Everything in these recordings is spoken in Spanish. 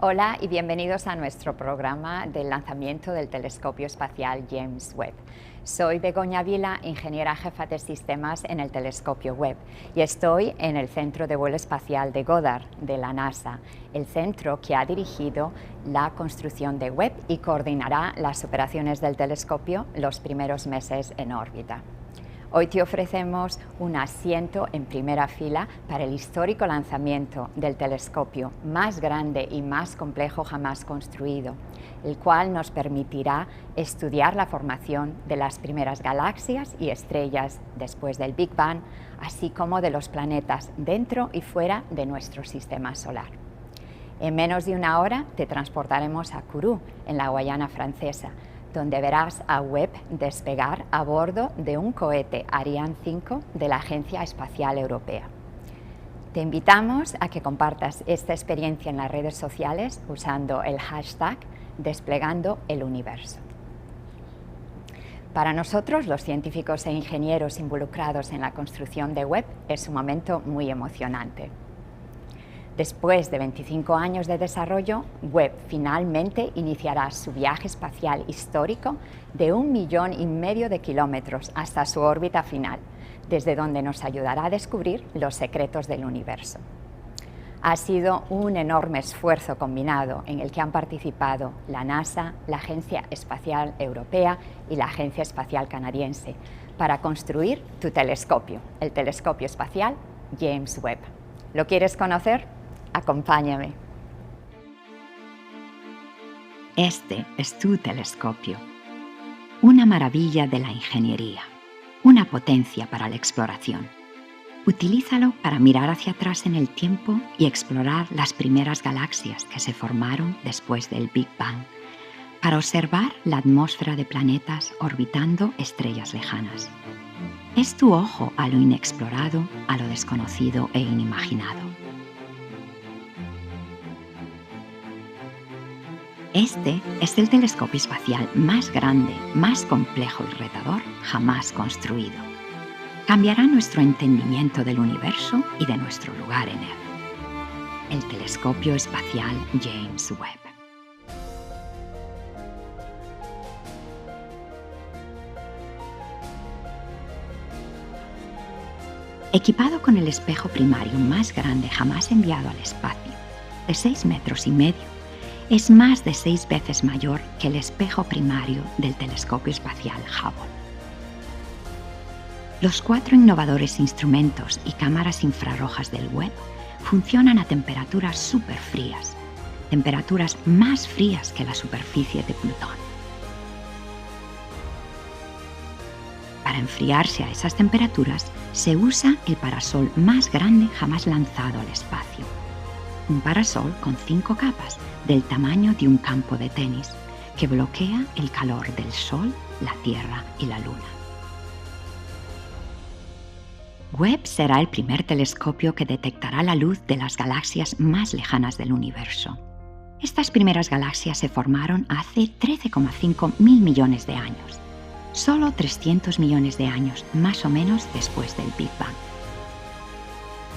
Hola y bienvenidos a nuestro programa del lanzamiento del telescopio espacial James Webb. Soy Begoña Vila, ingeniera jefa de sistemas en el telescopio Webb, y estoy en el Centro de Vuelo Espacial de Goddard de la NASA, el centro que ha dirigido la construcción de Webb y coordinará las operaciones del telescopio los primeros meses en órbita. Hoy te ofrecemos un asiento en primera fila para el histórico lanzamiento del telescopio más grande y más complejo jamás construido, el cual nos permitirá estudiar la formación de las primeras galaxias y estrellas después del Big Bang, así como de los planetas dentro y fuera de nuestro sistema solar. En menos de una hora te transportaremos a Kourou, en la Guayana Francesa, donde verás a Webb despegar a bordo de un cohete Ariane 5 de la Agencia Espacial Europea. Te invitamos a que compartas esta experiencia en las redes sociales usando el hashtag #DesplegandoElUniverso. Para nosotros, los científicos e ingenieros involucrados en la construcción de Webb, es un momento muy emocionante. Después de 25 años de desarrollo, Webb finalmente iniciará su viaje espacial histórico de 1,5 millones de kilómetros hasta su órbita final, desde donde nos ayudará a descubrir los secretos del universo. Ha sido un enorme esfuerzo combinado en el que han participado la NASA, la Agencia Espacial Europea y la Agencia Espacial Canadiense para construir tu telescopio, el telescopio espacial James Webb. ¿Lo quieres conocer? Acompáñame. Este es tu telescopio, una maravilla de la ingeniería, una potencia para la exploración. Utilízalo para mirar hacia atrás en el tiempo y explorar las primeras galaxias que se formaron después del Big Bang, para observar la atmósfera de planetas orbitando estrellas lejanas. Es tu ojo a lo inexplorado, a lo desconocido e inimaginado. Este es el telescopio espacial más grande, más complejo y retador jamás construido. Cambiará nuestro entendimiento del universo y de nuestro lugar en él. El telescopio espacial James Webb. Equipado con el espejo primario más grande jamás enviado al espacio, de 6,5 metros, es más de 6 veces mayor que el espejo primario del telescopio espacial Hubble. Los 4 innovadores instrumentos y cámaras infrarrojas del Webb funcionan a temperaturas superfrías, temperaturas más frías que la superficie de Plutón. Para enfriarse a esas temperaturas se usa el parasol más grande jamás lanzado al espacio. Un parasol con 5 capas del tamaño de un campo de tenis que bloquea el calor del Sol, la Tierra y la Luna. Webb será el primer telescopio que detectará la luz de las galaxias más lejanas del universo. Estas primeras galaxias se formaron hace 13,5 mil millones de años, solo 300 millones de años más o menos después del Big Bang.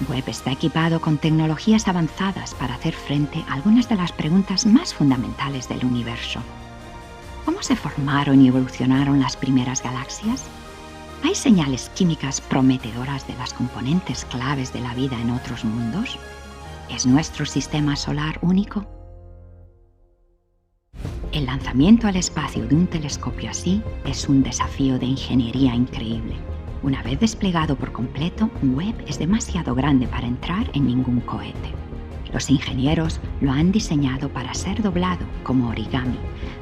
Webb está equipado con tecnologías avanzadas para hacer frente a algunas de las preguntas más fundamentales del universo. ¿Cómo se formaron y evolucionaron las primeras galaxias? ¿Hay señales químicas prometedoras de las componentes claves de la vida en otros mundos? ¿Es nuestro sistema solar único? El lanzamiento al espacio de un telescopio así es un desafío de ingeniería increíble. Una vez desplegado por completo, Webb es demasiado grande para entrar en ningún cohete. Los ingenieros lo han diseñado para ser doblado como origami,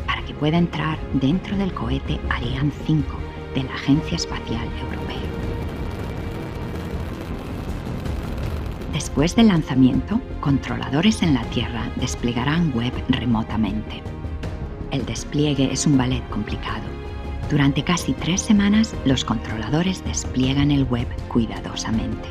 para que pueda entrar dentro del cohete Ariane 5 de la Agencia Espacial Europea. Después del lanzamiento, controladores en la Tierra desplegarán Webb remotamente. El despliegue es un ballet complicado. Durante casi 3 semanas, los controladores despliegan el Webb cuidadosamente.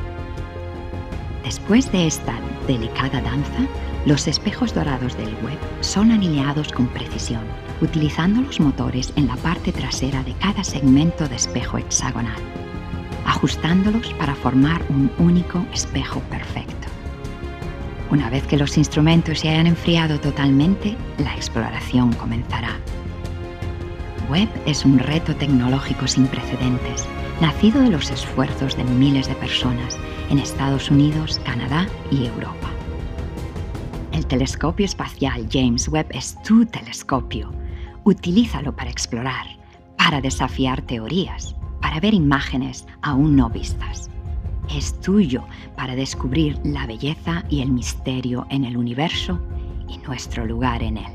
Después de esta delicada danza, los espejos dorados del Webb son alineados con precisión, utilizando los motores en la parte trasera de cada segmento de espejo hexagonal, ajustándolos para formar un único espejo perfecto. Una vez que los instrumentos se hayan enfriado totalmente, la exploración comenzará. Webb es un reto tecnológico sin precedentes, nacido de los esfuerzos de miles de personas en Estados Unidos, Canadá y Europa. El telescopio espacial James Webb es tu telescopio. Utilízalo para explorar, para desafiar teorías, para ver imágenes aún no vistas. Es tuyo para descubrir la belleza y el misterio en el universo y nuestro lugar en él.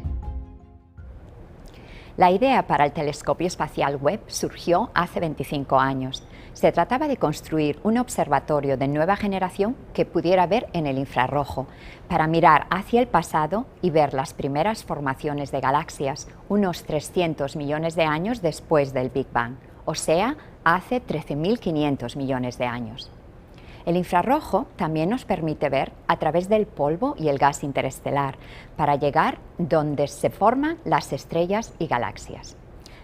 La idea para el telescopio espacial Webb surgió hace 25 años. Se trataba de construir un observatorio de nueva generación que pudiera ver en el infrarrojo, para mirar hacia el pasado y ver las primeras formaciones de galaxias unos 300 millones de años después del Big Bang, o sea, hace 13.500 millones de años. El infrarrojo también nos permite ver a través del polvo y el gas interestelar para llegar donde se forman las estrellas y galaxias.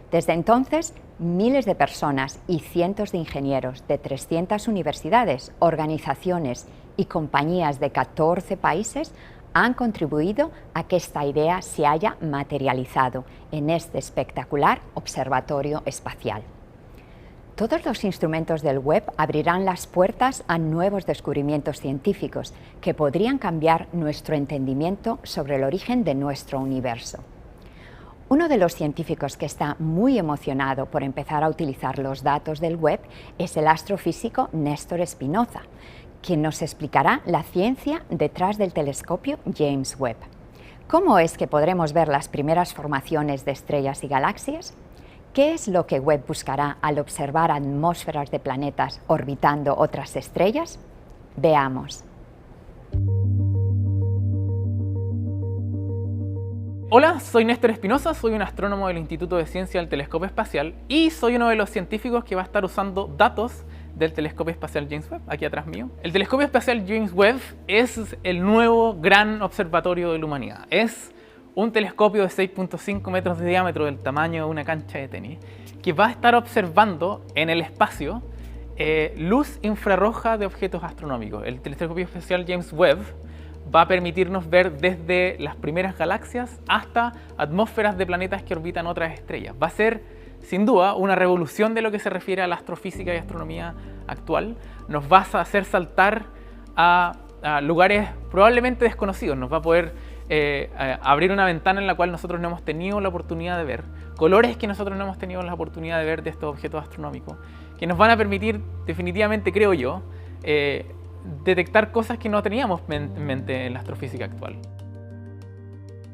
Desde entonces, miles de personas y cientos de ingenieros de 300 universidades, organizaciones y compañías de 14 países han contribuido a que esta idea se haya materializado en este espectacular observatorio espacial. Todos los instrumentos del Webb abrirán las puertas a nuevos descubrimientos científicos que podrían cambiar nuestro entendimiento sobre el origen de nuestro universo. Uno de los científicos que está muy emocionado por empezar a utilizar los datos del Webb es el astrofísico Néstor Espinoza, quien nos explicará la ciencia detrás del telescopio James Webb. ¿Cómo es que podremos ver las primeras formaciones de estrellas y galaxias? ¿Qué es lo que Webb buscará al observar atmósferas de planetas orbitando otras estrellas? Veamos. Hola, soy Néstor Espinoza, soy un astrónomo del Instituto de Ciencia del Telescopio Espacial y soy uno de los científicos que va a estar usando datos del Telescopio Espacial James Webb, aquí atrás mío. El Telescopio Espacial James Webb es el nuevo gran observatorio de la humanidad. Es un telescopio de 6.5 metros de diámetro, del tamaño de una cancha de tenis, que va a estar observando en el espacio luz infrarroja de objetos astronómicos. El telescopio espacial James Webb va a permitirnos ver desde las primeras galaxias hasta atmósferas de planetas que orbitan otras estrellas. Va a ser, sin duda, una revolución de lo que se refiere a la astrofísica y astronomía actual. Nos va a hacer saltar a lugares probablemente desconocidos. Nos va a poder abrir una ventana en la cual nosotros no hemos tenido la oportunidad de ver, colores que nosotros no hemos tenido la oportunidad de ver de estos objetos astronómicos, que nos van a permitir, definitivamente creo yo, detectar cosas que no teníamos en mente en la astrofísica actual.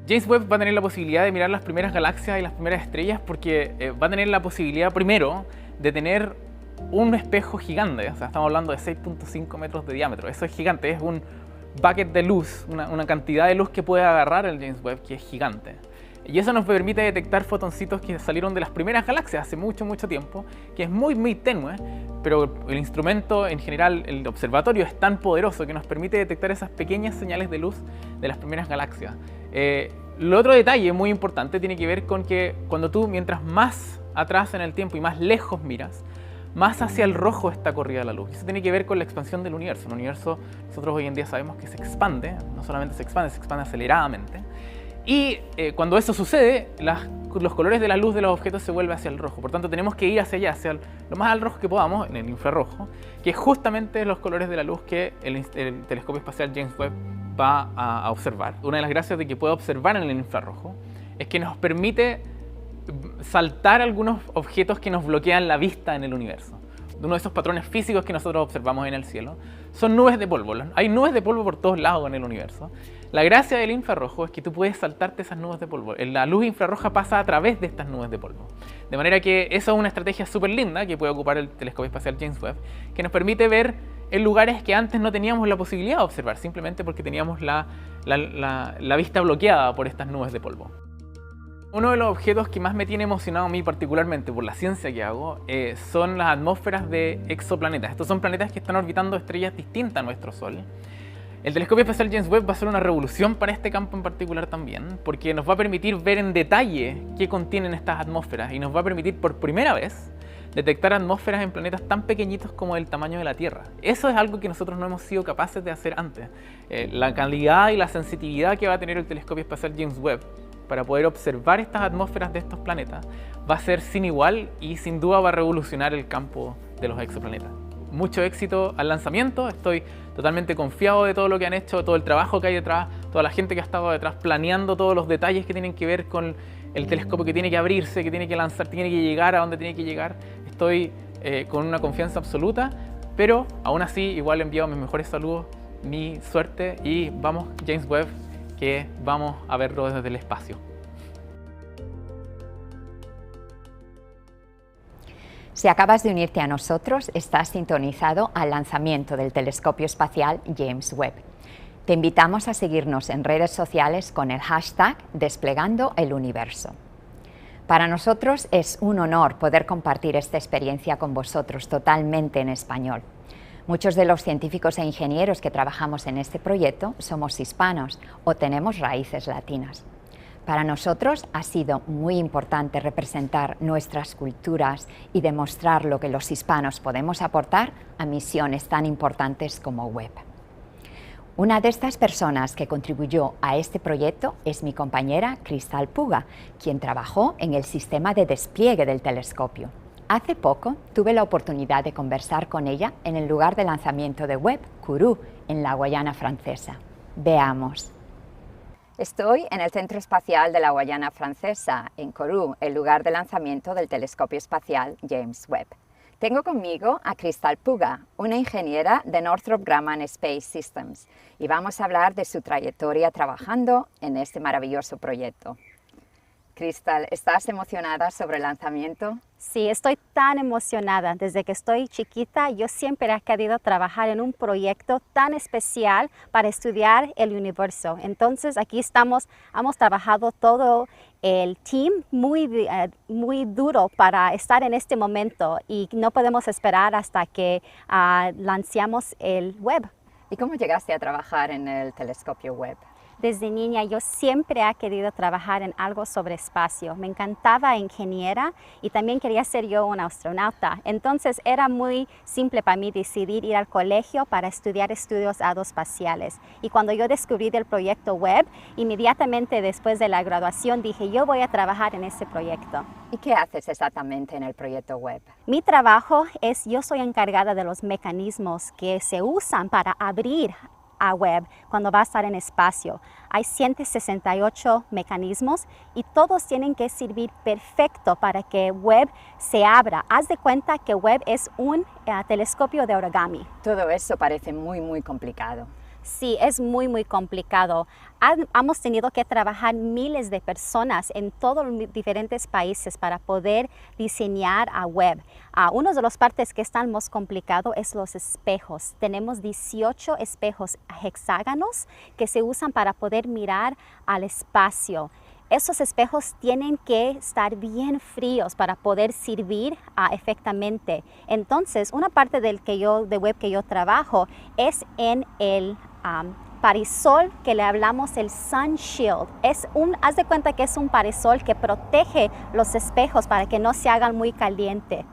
James Webb va a tener la posibilidad de mirar las primeras galaxias y las primeras estrellas porque va a tener la posibilidad, primero, de tener un espejo gigante. O sea, estamos hablando de 6.5 metros de diámetro. Eso es gigante, es un bucket de luz, una cantidad de luz que puede agarrar el James Webb, que es gigante. Y eso nos permite detectar fotoncitos que salieron de las primeras galaxias hace mucho, mucho tiempo, que es muy, muy tenue, pero el instrumento en general, el observatorio, es tan poderoso que nos permite detectar esas pequeñas señales de luz de las primeras galaxias. El otro detalle muy importante tiene que ver con que cuando tú, mientras más atrás en el tiempo y más lejos miras, más hacia el rojo está corrida la luz. Eso tiene que ver con la expansión del universo. El universo, nosotros hoy en día sabemos que se expande, no solamente se expande aceleradamente. Y cuando eso sucede, los colores de la luz de los objetos se vuelven hacia el rojo. Por tanto, tenemos que ir hacia allá, hacia lo más al rojo que podamos, en el infrarrojo, que es justamente los colores de la luz que el telescopio espacial James Webb va a observar. Una de las gracias de que pueda observar en el infrarrojo es que nos permite saltar algunos objetos que nos bloquean la vista en el universo. Uno de esos patrones físicos que nosotros observamos en el cielo son nubes de polvo. Hay nubes de polvo por todos lados en el universo. La gracia del infrarrojo es que tú puedes saltarte esas nubes de polvo. La luz infrarroja pasa a través de estas nubes de polvo. De manera que eso es una estrategia súper linda que puede ocupar el telescopio espacial James Webb, que nos permite ver en lugares que antes no teníamos la posibilidad de observar, simplemente porque teníamos la vista bloqueada por estas nubes de polvo. Uno de los objetos que más me tiene emocionado a mí particularmente por la ciencia que hago son las atmósferas de exoplanetas. Estos son planetas que están orbitando estrellas distintas a nuestro Sol. El telescopio espacial James Webb va a ser una revolución para este campo en particular también, porque nos va a permitir ver en detalle qué contienen estas atmósferas y nos va a permitir por primera vez detectar atmósferas en planetas tan pequeñitos como el tamaño de la Tierra. Eso es algo que nosotros no hemos sido capaces de hacer antes. La calidad y la sensitividad que va a tener el telescopio espacial James Webb para poder observar estas atmósferas de estos planetas va a ser sin igual y sin duda va a revolucionar el campo de los exoplanetas. Mucho éxito al lanzamiento, estoy totalmente confiado de todo lo que han hecho, todo el trabajo que hay detrás, toda la gente que ha estado detrás planeando todos los detalles que tienen que ver con el telescopio que tiene que abrirse, que tiene que lanzar, tiene que llegar a donde tiene que llegar. Estoy con una confianza absoluta, pero aún así igual envío mis mejores saludos, mi suerte y vamos James Webb, que vamos a verlo desde el espacio. Si acabas de unirte a nosotros, estás sintonizado al lanzamiento del telescopio espacial James Webb. Te invitamos a seguirnos en redes sociales con el hashtag Desplegando el Universo. Para nosotros es un honor poder compartir esta experiencia con vosotros totalmente en español. Muchos de los científicos e ingenieros que trabajamos en este proyecto somos hispanos o tenemos raíces latinas. Para nosotros ha sido muy importante representar nuestras culturas y demostrar lo que los hispanos podemos aportar a misiones tan importantes como Webb. Una de estas personas que contribuyó a este proyecto es mi compañera Crystal Puga, quien trabajó en el sistema de despliegue del telescopio. Hace poco tuve la oportunidad de conversar con ella en el lugar de lanzamiento de Webb, Kourou, en la Guayana Francesa. Veamos. Estoy en el Centro Espacial de la Guayana Francesa, en Kourou, el lugar de lanzamiento del telescopio espacial James Webb. Tengo conmigo a Crystal Puga, una ingeniera de Northrop Grumman Space Systems, y vamos a hablar de su trayectoria trabajando en este maravilloso proyecto. Crystal, ¿estás emocionada sobre el lanzamiento? Sí, estoy tan emocionada. Desde que estoy chiquita, yo siempre he querido trabajar en un proyecto tan especial para estudiar el universo. Entonces, aquí estamos, hemos trabajado todo el team muy duro para estar en este momento y no podemos esperar hasta que lancemos el Webb. ¿Y cómo llegaste a trabajar en el telescopio Webb? Desde niña yo siempre he querido trabajar en algo sobre espacio. Me encantaba ingeniera y también quería ser yo una astronauta. Entonces era muy simple para mí decidir ir al colegio para estudiar estudios aeroespaciales. Y cuando yo descubrí del proyecto Webb, inmediatamente después de la graduación dije, yo voy a trabajar en ese proyecto. ¿Y qué haces exactamente en el proyecto Webb? Mi trabajo es, yo soy encargada de los mecanismos que se usan para abrir a Webb cuando va a estar en espacio. Hay 168 mecanismos y todos tienen que servir perfecto para que Webb se abra. Haz de cuenta que Webb es un telescopio de origami. Todo eso parece muy complicado. Sí, es muy complicado. Hemos tenido que trabajar miles de personas en todos los diferentes países para poder diseñar a Webb. Una de las partes que están más complicado es los espejos. Tenemos 18 espejos hexágonos que se usan para poder mirar al espacio. Esos espejos tienen que estar bien fríos para poder servir efectivamente. Entonces, una parte de Webb que yo trabajo es en el parisol que le hablamos el Sun Shield. Haz de cuenta que es un parisol que protege los espejos para que no se hagan muy caliente.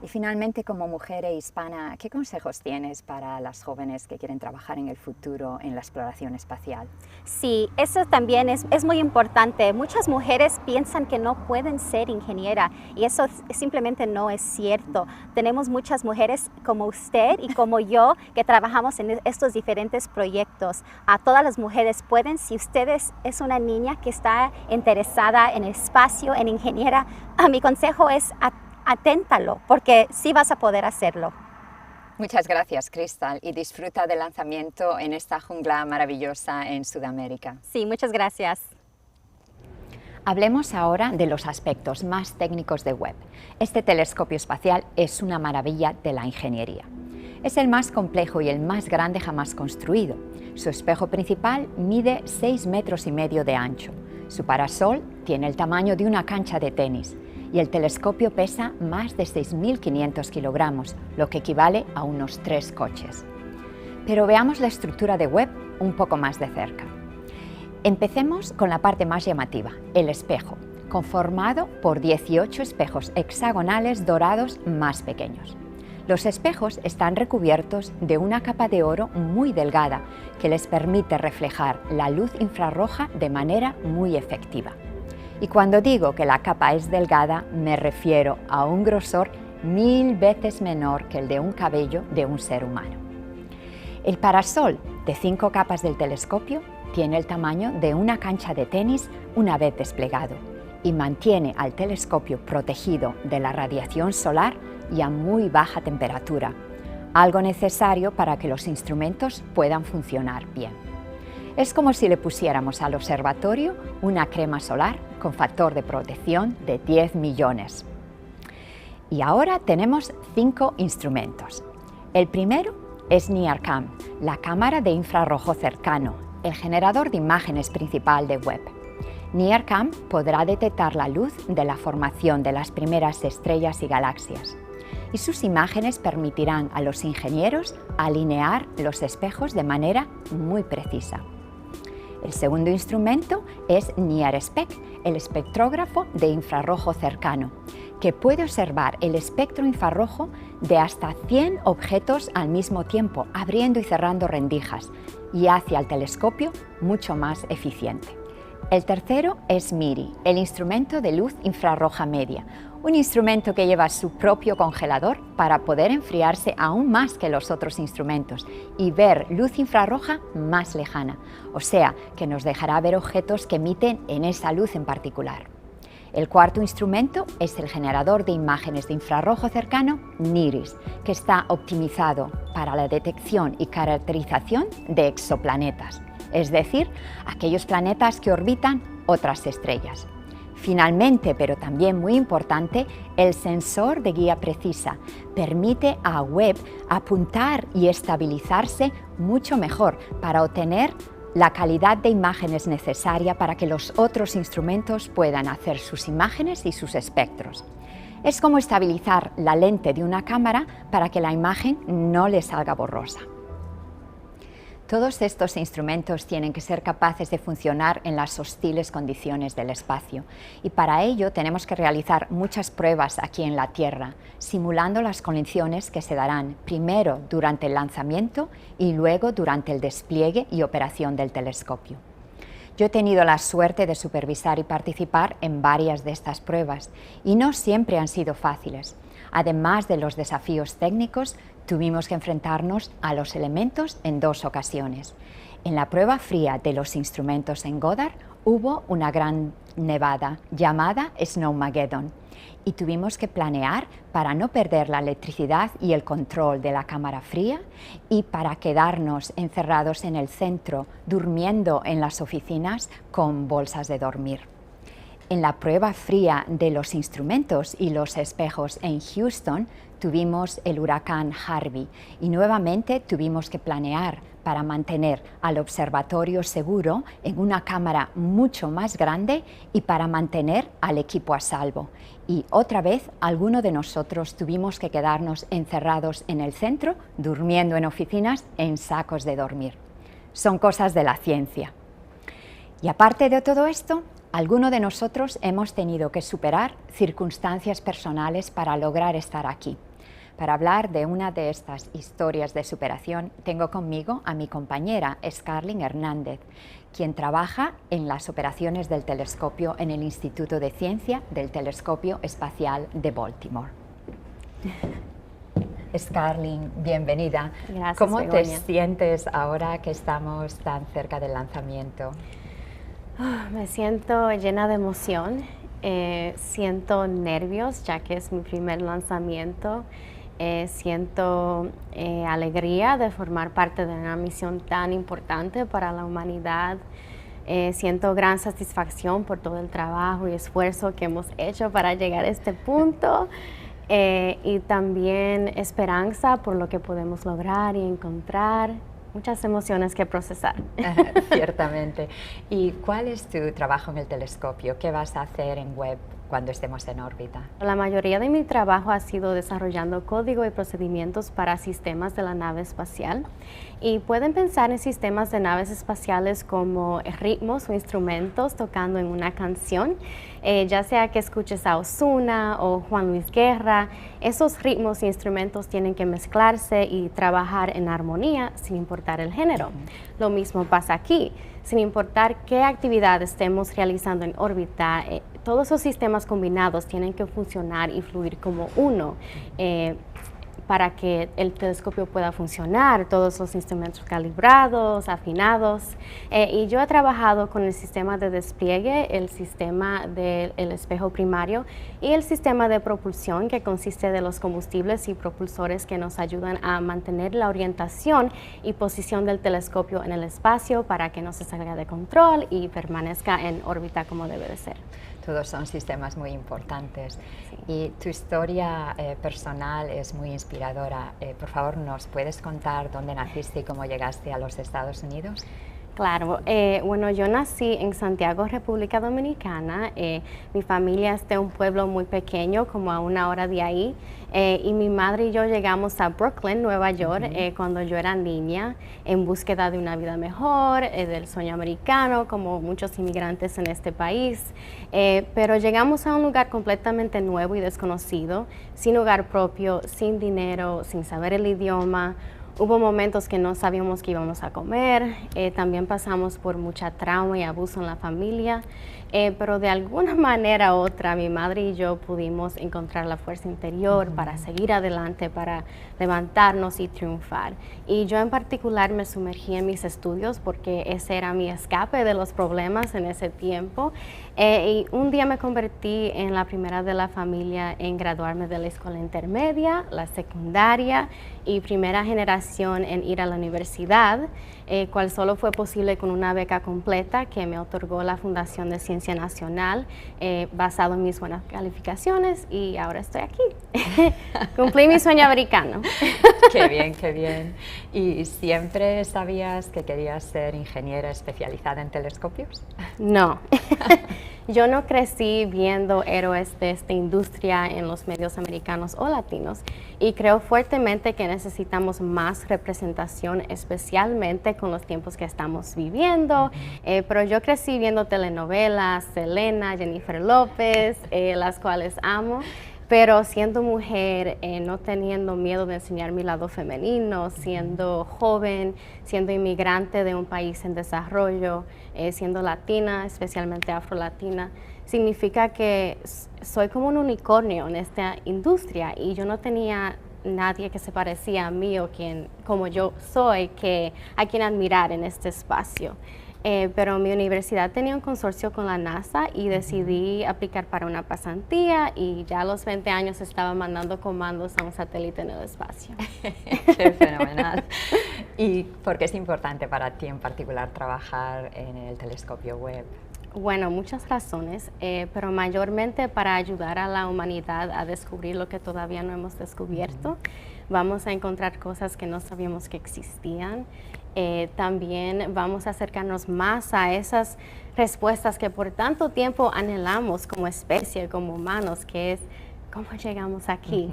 Y finalmente, como mujer hispana, ¿qué consejos tienes para las jóvenes que quieren trabajar en el futuro en la exploración espacial? Sí, eso también es muy importante. Muchas mujeres piensan que no pueden ser ingeniera y eso simplemente no es cierto. Tenemos muchas mujeres como usted y como yo que trabajamos en estos diferentes proyectos. Todas las mujeres pueden, si usted es una niña que está interesada en el espacio, en ingeniera, mi consejo es aténtalo, porque sí vas a poder hacerlo. Muchas gracias, Crystal, y disfruta del lanzamiento en esta jungla maravillosa en Sudamérica. Sí, muchas gracias. Hablemos ahora de los aspectos más técnicos de Webb. Este telescopio espacial es una maravilla de la ingeniería. Es el más complejo y el más grande jamás construido. Su espejo principal mide 6,5 metros de ancho. Su parasol tiene el tamaño de una cancha de tenis. Y el telescopio pesa más de 6.500 kilogramos, lo que equivale a unos 3 coches. Pero veamos la estructura de Webb un poco más de cerca. Empecemos con la parte más llamativa, el espejo. conformado por 18 espejos hexagonales dorados más pequeños. Los espejos están recubiertos de una capa de oro muy delgada que les permite reflejar la luz infrarroja de manera muy efectiva. Y cuando digo que la capa es delgada, me refiero a un grosor 1000 veces menor que el de un cabello de un ser humano. El parasol de 5 capas del telescopio tiene el tamaño de una cancha de tenis una vez desplegado y mantiene al telescopio protegido de la radiación solar y a muy baja temperatura, algo necesario para que los instrumentos puedan funcionar bien. Es como si le pusiéramos al observatorio una crema solar con factor de protección de 10 millones. Y ahora tenemos 5 instrumentos. El primero es NIRCam, la cámara de infrarrojo cercano, el generador de imágenes principal de Webb. NIRCam podrá detectar la luz de la formación de las primeras estrellas y galaxias, y sus imágenes permitirán a los ingenieros alinear los espejos de manera muy precisa. El segundo instrumento es NIRSpec, el espectrógrafo de infrarrojo cercano, que puede observar el espectro infrarrojo de hasta 100 objetos al mismo tiempo, abriendo y cerrando rendijas, y hace al telescopio mucho más eficiente. El tercero es MIRI, el instrumento de luz infrarroja media, un instrumento que lleva su propio congelador para poder enfriarse aún más que los otros instrumentos y ver luz infrarroja más lejana, o sea, que nos dejará ver objetos que emiten en esa luz en particular. El cuarto instrumento es el generador de imágenes de infrarrojo cercano NIRIS, que está optimizado para la detección y caracterización de exoplanetas, es decir, aquellos planetas que orbitan otras estrellas. Finalmente, pero también muy importante, el sensor de guía precisa permite a Webb apuntar y estabilizarse mucho mejor para obtener la calidad de imágenes necesaria para que los otros instrumentos puedan hacer sus imágenes y sus espectros. Es como estabilizar la lente de una cámara para que la imagen no le salga borrosa. Todos estos instrumentos tienen que ser capaces de funcionar en las hostiles condiciones del espacio y para ello tenemos que realizar muchas pruebas aquí en la Tierra, simulando las condiciones que se darán primero durante el lanzamiento y luego durante el despliegue y operación del telescopio. Yo he tenido la suerte de supervisar y participar en varias de estas pruebas y no siempre han sido fáciles. Además de los desafíos técnicos, tuvimos que enfrentarnos a los elementos en 2 ocasiones. En la prueba fría de los instrumentos en Goddard hubo una gran nevada llamada Snowmageddon y tuvimos que planear para no perder la electricidad y el control de la cámara fría y para quedarnos encerrados en el centro durmiendo en las oficinas con bolsas de dormir. En la prueba fría de los instrumentos y los espejos en Houston tuvimos el huracán Harvey y nuevamente tuvimos que planear para mantener al observatorio seguro en una cámara mucho más grande y para mantener al equipo a salvo. Y otra vez, alguno de nosotros tuvimos que quedarnos encerrados en el centro, durmiendo en oficinas en sacos de dormir. Son cosas de la ciencia. Y aparte de todo esto, algunos de nosotros hemos tenido que superar circunstancias personales para lograr estar aquí. Para hablar de una de estas historias de superación, tengo conmigo a mi compañera Scarlett Hernández, quien trabaja en las operaciones del telescopio en el Instituto de Ciencia del Telescopio Espacial de Baltimore. Scarlett, bienvenida. Gracias, ¿Cómo Begoña. te sientes ahora que estamos tan cerca del lanzamiento? Me siento llena de emoción, siento nervios ya que es mi primer lanzamiento, siento alegría de formar parte de una misión tan importante para la humanidad, siento gran satisfacción por todo el trabajo y esfuerzo que hemos hecho para llegar a este punto y también esperanza por lo que podemos lograr y encontrar. Muchas emociones que procesar. Ciertamente. ¿Y cuál es tu trabajo en el telescopio? ¿Qué vas a hacer en Webb cuando estemos en órbita? La mayoría de mi trabajo ha sido desarrollando código y procedimientos para sistemas de la nave espacial. Y pueden pensar en sistemas de naves espaciales como ritmos o instrumentos tocando en una canción, ya sea que escuches a Ozuna o Juan Luis Guerra. Esos ritmos e instrumentos tienen que mezclarse y trabajar en armonía sin importar el género. Lo mismo pasa aquí, sin importar qué actividad estemos realizando en órbita, todos esos sistemas combinados tienen que funcionar y fluir como uno. Para que el telescopio pueda funcionar, todos los instrumentos calibrados, afinados. Y yo he trabajado con el sistema de despliegue, el sistema del espejo primario y el sistema de propulsión, que consiste de los combustibles y propulsores que nos ayudan a mantener la orientación y posición del telescopio en el espacio para que no se salga de control y permanezca en órbita como debe de ser. Todos son sistemas muy importantes. Sí. Y tu historia personal es muy inspiradora. Por favor, ¿nos puedes contar dónde naciste y cómo llegaste a los Estados Unidos? Claro, bueno, yo nací en Santiago, República Dominicana. Mi familia es de un pueblo muy pequeño, como a 1 hora de ahí, y mi madre y yo llegamos a Brooklyn, Nueva York, cuando yo era niña, en búsqueda de una vida mejor, del sueño americano, como muchos inmigrantes en este país. Pero llegamos a un lugar completamente nuevo y desconocido, sin hogar propio, sin dinero, sin saber el idioma. Hubo momentos que no sabíamos qué íbamos a comer, también pasamos por mucha trauma y abuso en la familia, pero de alguna manera u otra mi madre y yo pudimos encontrar la fuerza interior para seguir adelante, para levantarnos y triunfar. Y yo en particular me sumergí en mis estudios porque ese era mi escape de los problemas en ese tiempo. Y un día me convertí en la primera de la familia en graduarme de la escuela intermedia, la secundaria y primera generación en ir a la universidad, cual solo fue posible con una beca completa que me otorgó la Fundación de Ciencia Nacional, basado en mis buenas calificaciones, y ahora estoy aquí. Cumplí mi sueño americano. Qué bien, qué bien. ¿Y siempre sabías que querías ser ingeniera especializada en telescopios? No. Yo no crecí viendo héroes de esta industria en los medios americanos o latinos, y creo fuertemente que necesitamos más representación, especialmente con los tiempos que estamos viviendo. Pero yo crecí viendo telenovelas, Selena, Jennifer López, las cuales amo. Pero siendo mujer, no teniendo miedo de enseñar mi lado femenino, siendo joven, siendo inmigrante de un país en desarrollo, siendo latina, especialmente afrolatina, significa que soy como un unicornio en esta industria, y yo no tenía nadie que se parecía a mí o como yo soy, a quien admirar en este espacio. Pero mi universidad tenía un consorcio con la NASA y decidí aplicar para una pasantía, y ya a los 20 años estaba mandando comandos a un satélite en el espacio. Qué fenomenal. ¿Y por qué es importante para ti en particular trabajar en el telescopio Webb? Bueno, muchas razones, pero mayormente para ayudar a la humanidad a descubrir lo que todavía no hemos descubierto. Vamos a encontrar cosas que no sabíamos que existían. También vamos a acercarnos más a esas respuestas que por tanto tiempo anhelamos como especie, como humanos, que es cómo llegamos aquí.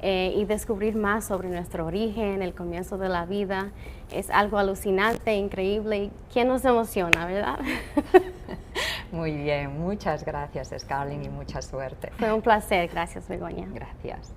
Y descubrir más sobre nuestro origen, el comienzo de la vida, es algo alucinante, increíble, y que nos emociona, ¿verdad? Muy bien, muchas gracias, Scarlett, y mucha suerte. Fue un placer, gracias, Begoña. Gracias.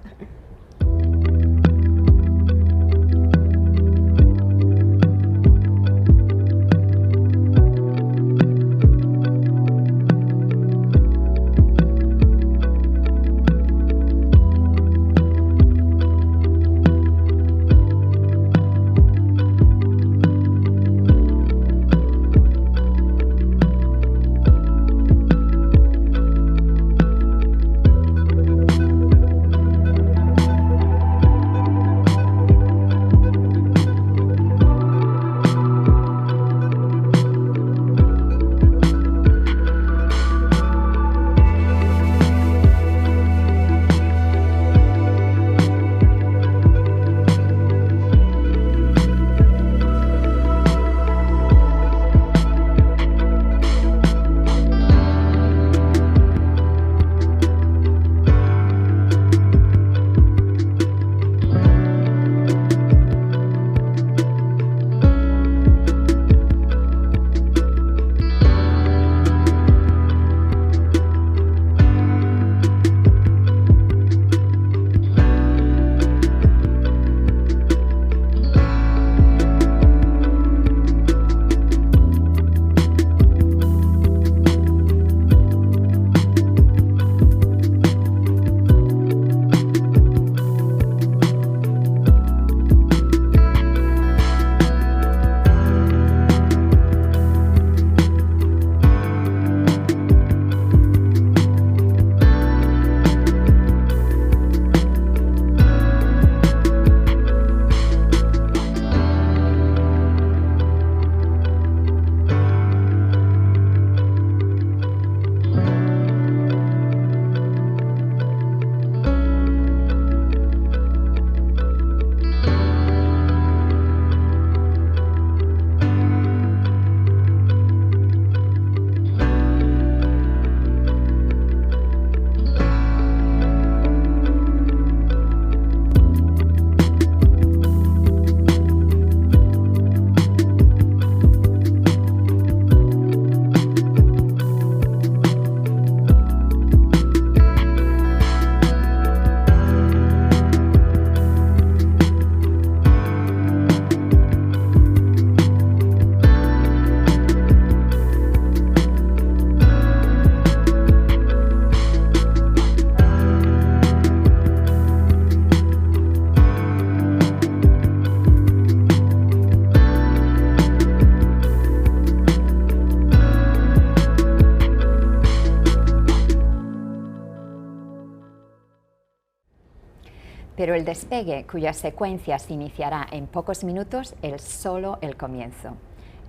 pero el despegue, cuya secuencia se iniciará en pocos minutos, es solo el comienzo.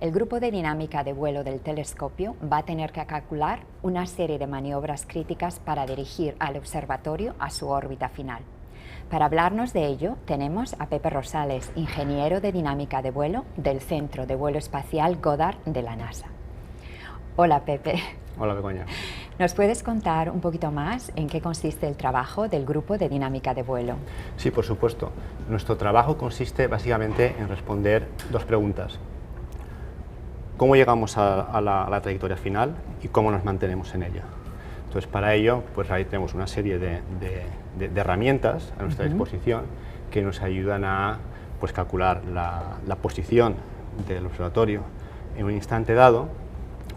El grupo de dinámica de vuelo del telescopio va a tener que calcular una serie de maniobras críticas para dirigir al observatorio a su órbita final. Para hablarnos de ello, tenemos a Pepe Rosales, ingeniero de dinámica de vuelo del Centro de Vuelo Espacial Goddard de la NASA. Hola, Pepe. Hola, Begoña. ¿Nos puedes contar un poquito más en qué consiste el trabajo del grupo de dinámica de vuelo? Sí, por supuesto. Nuestro trabajo consiste básicamente en responder dos preguntas. ¿Cómo llegamos a la trayectoria final y cómo nos mantenemos en ella? Entonces, para ello, pues ahí tenemos una serie de herramientas a nuestra disposición que nos ayudan a pues, calcular la posición del observatorio en un instante dado,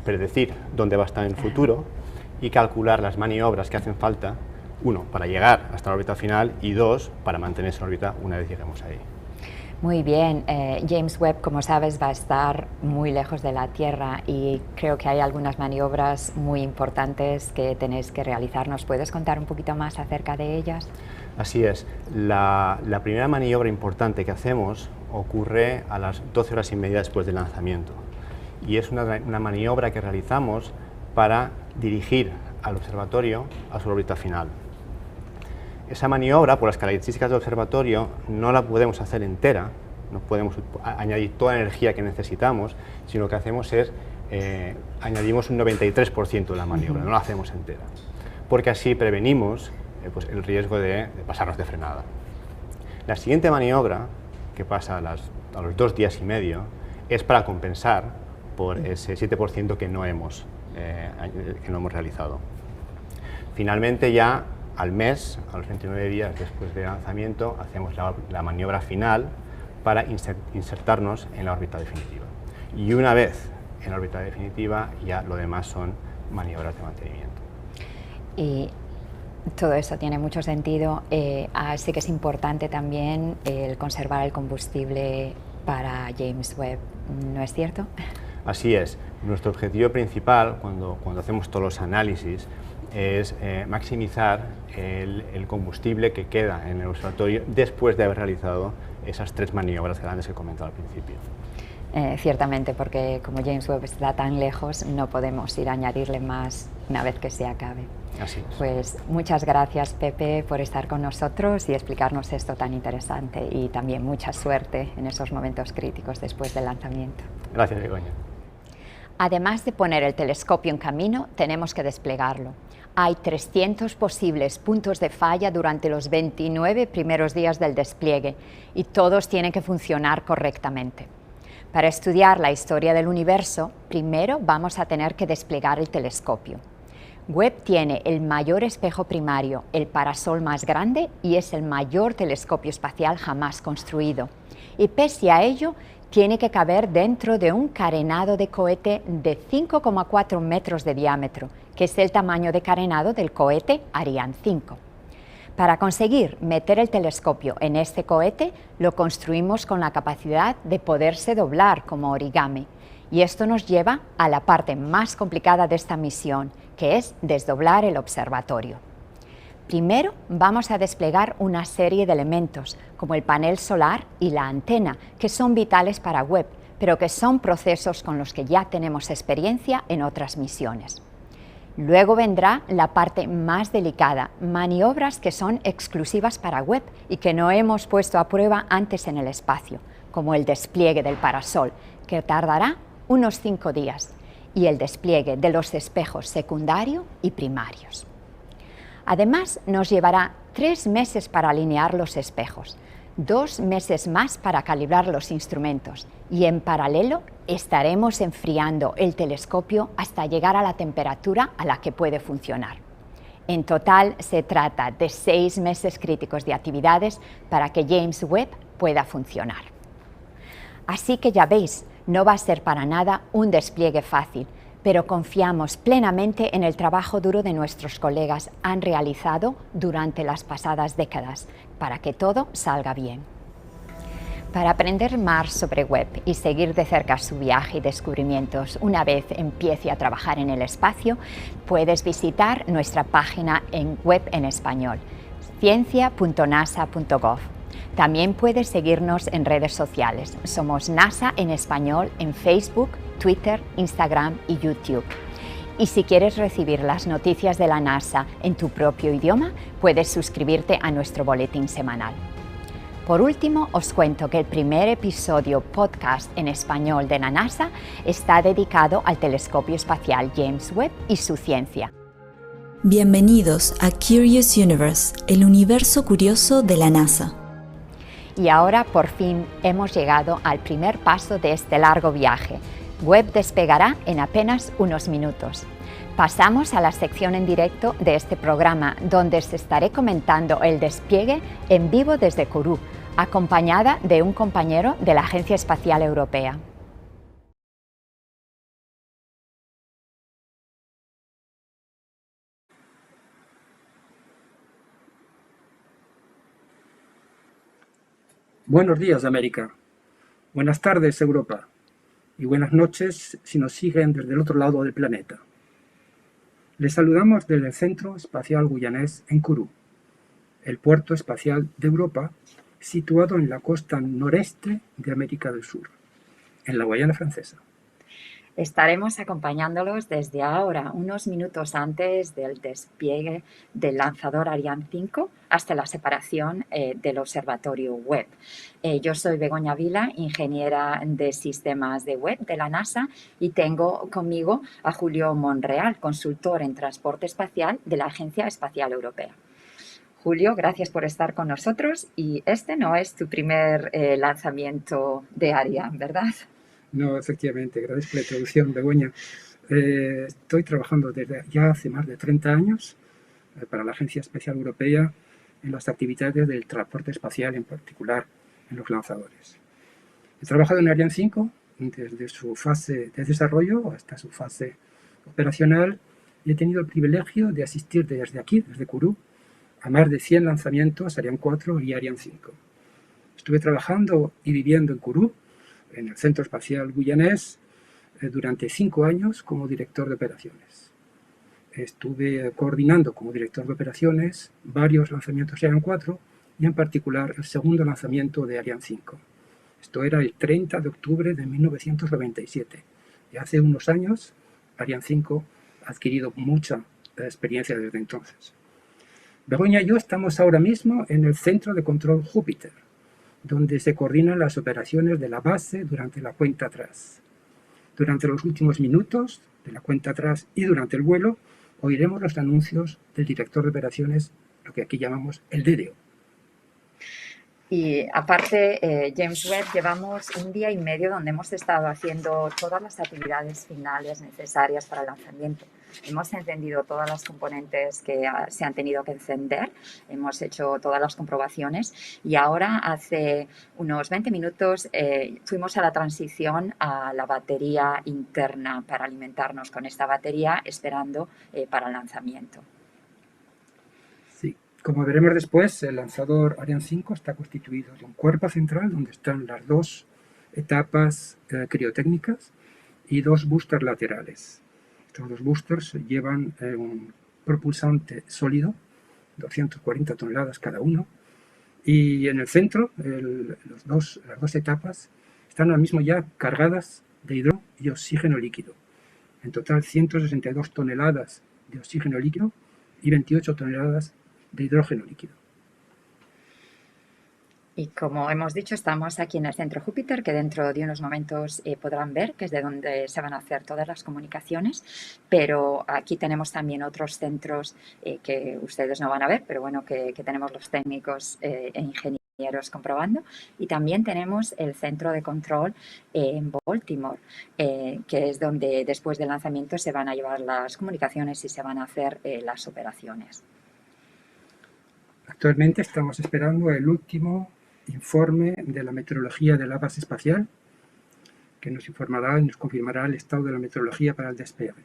predecir dónde va a estar en el futuro y calcular las maniobras que hacen falta, uno, para llegar hasta la órbita final y dos, para mantenerse en órbita una vez lleguemos ahí. Muy bien, James Webb, como sabes, va a estar muy lejos de la Tierra y creo que hay algunas maniobras muy importantes que tenéis que realizar. ¿Nos puedes contar un poquito más acerca de ellas? Así es. La primera maniobra importante que hacemos ocurre a las 12 horas y media después del lanzamiento y es una maniobra que realizamos para dirigir al observatorio a su órbita final. Esa maniobra, por las características del observatorio, no la podemos hacer entera, no podemos añadir toda la energía que necesitamos, sino que hacemos es añadimos un 93% de la maniobra, no la hacemos entera, porque así prevenimos pues el riesgo de pasarnos de frenada. La siguiente maniobra, que pasa a los 2 días y medio, es para compensar por ese 7% que no hemos realizado. Finalmente, ya al mes, a los 29 días después del lanzamiento, hacemos la maniobra final para insertarnos en la órbita definitiva. Y una vez en la órbita definitiva, ya lo demás son maniobras de mantenimiento. Y todo eso tiene mucho sentido. Así que es importante también el conservar el combustible para James Webb, ¿no es cierto? Así es. Nuestro objetivo principal, cuando hacemos todos los análisis, es maximizar el combustible que queda en el observatorio después de haber realizado esas 3 maniobras grandes que he comentado al principio. Ciertamente, porque como James Webb está tan lejos, no podemos ir a añadirle más una vez que se acabe. Así es. Pues muchas gracias, Pepe, por estar con nosotros y explicarnos esto tan interesante, y también mucha suerte en esos momentos críticos después del lanzamiento. Gracias, Begoña. Además de poner el telescopio en camino, tenemos que desplegarlo. Hay 300 posibles puntos de falla durante los 29 primeros días del despliegue y todos tienen que funcionar correctamente. Para estudiar la historia del universo, primero vamos a tener que desplegar el telescopio. Webb tiene el mayor espejo primario, el parasol más grande y es el mayor telescopio espacial jamás construido. Y pese a ello, tiene que caber dentro de un carenado de cohete de 5,4 metros de diámetro, que es el tamaño de carenado del cohete Ariane 5. Para conseguir meter el telescopio en este cohete, lo construimos con la capacidad de poderse doblar como origami. Y esto nos lleva a la parte más complicada de esta misión, que es desdoblar el observatorio. Primero vamos a desplegar una serie de elementos, como el panel solar y la antena, que son vitales para Webb, pero que son procesos con los que ya tenemos experiencia en otras misiones. Luego vendrá la parte más delicada, maniobras que son exclusivas para Webb y que no hemos puesto a prueba antes en el espacio, como el despliegue del parasol, que tardará unos 5 días, y el despliegue de los espejos secundario y primarios. Además, nos llevará 3 meses para alinear los espejos, 2 meses más para calibrar los instrumentos y en paralelo estaremos enfriando el telescopio hasta llegar a la temperatura a la que puede funcionar. En total se trata de 6 meses críticos de actividades para que James Webb pueda funcionar. Así que ya veis, no va a ser para nada un despliegue fácil, pero confiamos plenamente en el trabajo duro de nuestros colegas han realizado durante las pasadas décadas para que todo salga bien. Para aprender más sobre Webb y seguir de cerca su viaje y descubrimientos una vez empiece a trabajar en el espacio, puedes visitar nuestra página en Webb en español. ciencia.nasa.gov. También puedes seguirnos en redes sociales. Somos NASA en español en Facebook, Twitter, Instagram y YouTube. Y si quieres recibir las noticias de la NASA en tu propio idioma, puedes suscribirte a nuestro boletín semanal. Por último, os cuento que el primer episodio podcast en español de la NASA está dedicado al telescopio espacial James Webb y su ciencia. Bienvenidos a Curious Universe, el universo curioso de la NASA. Y ahora por fin hemos llegado al primer paso de este largo viaje. Webb despegará en apenas unos minutos. Pasamos a la sección en directo de este programa, donde os estaré comentando el despliegue en vivo desde Kourou, acompañada de un compañero de la Agencia Espacial Europea. Buenos días, América. Buenas tardes, Europa. Y buenas noches si nos siguen desde el otro lado del planeta. Les saludamos desde el Centro Espacial Guyanés en Kourou, el puerto espacial de Europa, situado en la costa noreste de América del Sur, en la Guayana Francesa. Estaremos acompañándolos desde ahora, unos minutos antes del despliegue del lanzador Ariane 5 hasta la separación del observatorio Webb. Yo soy Begoña Vila, ingeniera de sistemas de Webb de la NASA, y tengo conmigo a Julio Monreal, consultor en transporte espacial de la Agencia Espacial Europea. Julio, gracias por estar con nosotros, y este no es tu primer lanzamiento de Ariane, ¿verdad? No, efectivamente, agradezco la introducción, Begoña. Estoy trabajando desde ya hace más de 30 años para la Agencia Espacial Europea en las actividades del transporte espacial, en particular en los lanzadores. He trabajado en Ariane 5 desde su fase de desarrollo hasta su fase operacional, y he tenido el privilegio de asistir desde aquí, desde Kourou, a más de 100 lanzamientos Ariane 4 y Ariane 5. Estuve trabajando y viviendo en Kourou, en el Centro Espacial Guyanés, durante 5 años como director de operaciones. Estuve coordinando como director de operaciones varios lanzamientos de Ariane 4 y en particular el segundo lanzamiento de Ariane 5. Esto era el 30 de octubre de 1997. Y hace unos años Ariane 5 ha adquirido mucha experiencia desde entonces. Begoña y yo estamos ahora mismo en el Centro de Control Júpiter, donde se coordinan las operaciones de la base durante la cuenta atrás. Durante los últimos minutos de la cuenta atrás y durante el vuelo, oiremos los anuncios del director de operaciones, lo que aquí llamamos el DDO. Y aparte, James Webb, llevamos un día y medio donde hemos estado haciendo todas las actividades finales necesarias para el lanzamiento. Hemos encendido todas las componentes que se han tenido que encender, hemos hecho todas las comprobaciones, y ahora hace unos 20 minutos fuimos a la transición a la batería interna para alimentarnos con esta batería, esperando para el lanzamiento. Sí. Como veremos después, el lanzador Ariane 5 está constituido de un cuerpo central donde están las dos etapas criotécnicas y dos boosters laterales. Estos dos boosters llevan un propulsante sólido, 240 toneladas cada uno, y en el centro las dos etapas están ahora mismo ya cargadas de hidrógeno y oxígeno líquido. En total 162 toneladas de oxígeno líquido y 28 toneladas de hidrógeno líquido. Y como hemos dicho, estamos aquí en el Centro Júpiter, que dentro de unos momentos podrán ver, que es de donde se van a hacer todas las comunicaciones, pero aquí tenemos también otros centros que ustedes no van a ver, pero bueno, que tenemos los técnicos e ingenieros comprobando, y también tenemos el centro de control en Baltimore, que es donde después del lanzamiento se van a llevar las comunicaciones y se van a hacer las operaciones. Actualmente estamos esperando el último informe de la meteorología de la base espacial, que nos informará y nos confirmará el estado de la meteorología para el despegue.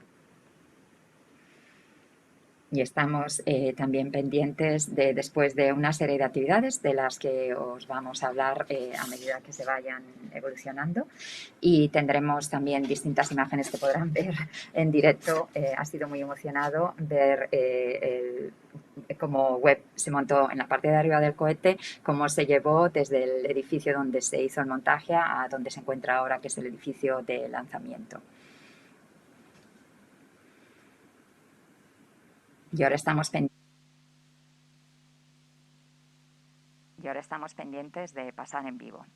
Y estamos también pendientes de, después de una serie de actividades de las que os vamos a hablar a medida que se vayan evolucionando, y tendremos también distintas imágenes que podrán ver en directo. Ha sido muy emocionado ver cómo Webb se montó en la parte de arriba del cohete, cómo se llevó desde el edificio donde se hizo el montaje a donde se encuentra ahora, que es el edificio de lanzamiento. Y ahora estamos pendientes de pasar en vivo.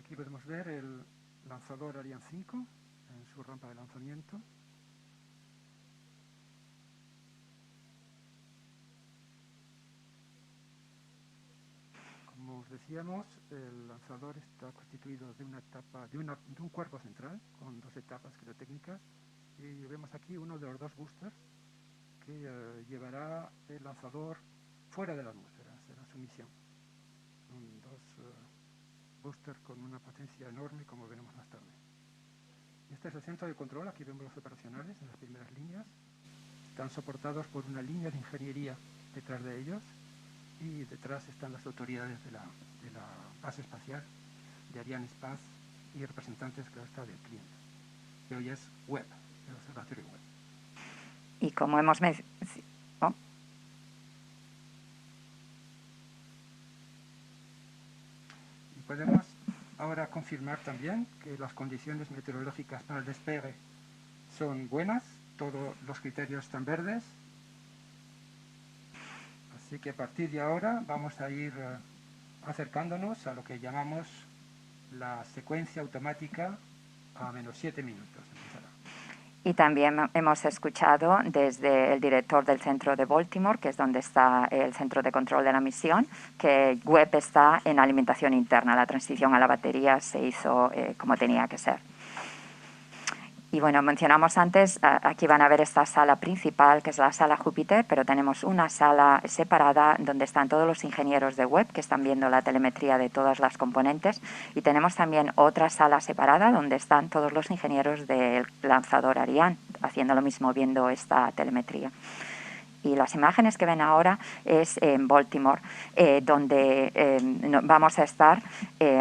Aquí podemos ver el lanzador Ariane 5 en su rampa de lanzamiento. Como os decíamos, el lanzador está constituido de una etapa, de un cuerpo central con 2 etapas criotécnicas, y vemos aquí uno de los 2 boosters que llevará el lanzador fuera de la atmósfera. Será su misión. Son 2 boosters con una potencia enorme, como veremos más tarde. Este es el centro de control. Aquí vemos los operacionales en las primeras líneas. Están soportados por una línea de ingeniería detrás de ellos, y detrás están las autoridades de la base espacial, de Arianespace, y representantes, claro está, del cliente, que hoy es Webb, el observatorio Webb. Y como hemos mencionado, y podemos ahora confirmar también que las condiciones meteorológicas para el despegue son buenas, todos los criterios están verdes. Así que a partir de ahora vamos a ir acercándonos a lo que llamamos la secuencia automática a menos 7 minutos. Empezará. Y también hemos escuchado desde el director del centro de Baltimore, que es donde está el centro de control de la misión, que Webb está en alimentación interna. La transición a la batería se hizo como tenía que ser. Y bueno, mencionamos antes, aquí van a ver esta sala principal, que es la sala Júpiter, pero tenemos una sala separada donde están todos los ingenieros de Webb que están viendo la telemetría de todas las componentes, y tenemos también otra sala separada donde están todos los ingenieros del lanzador Ariane haciendo lo mismo, viendo esta telemetría. Y las imágenes que ven ahora es en Baltimore, donde vamos a estar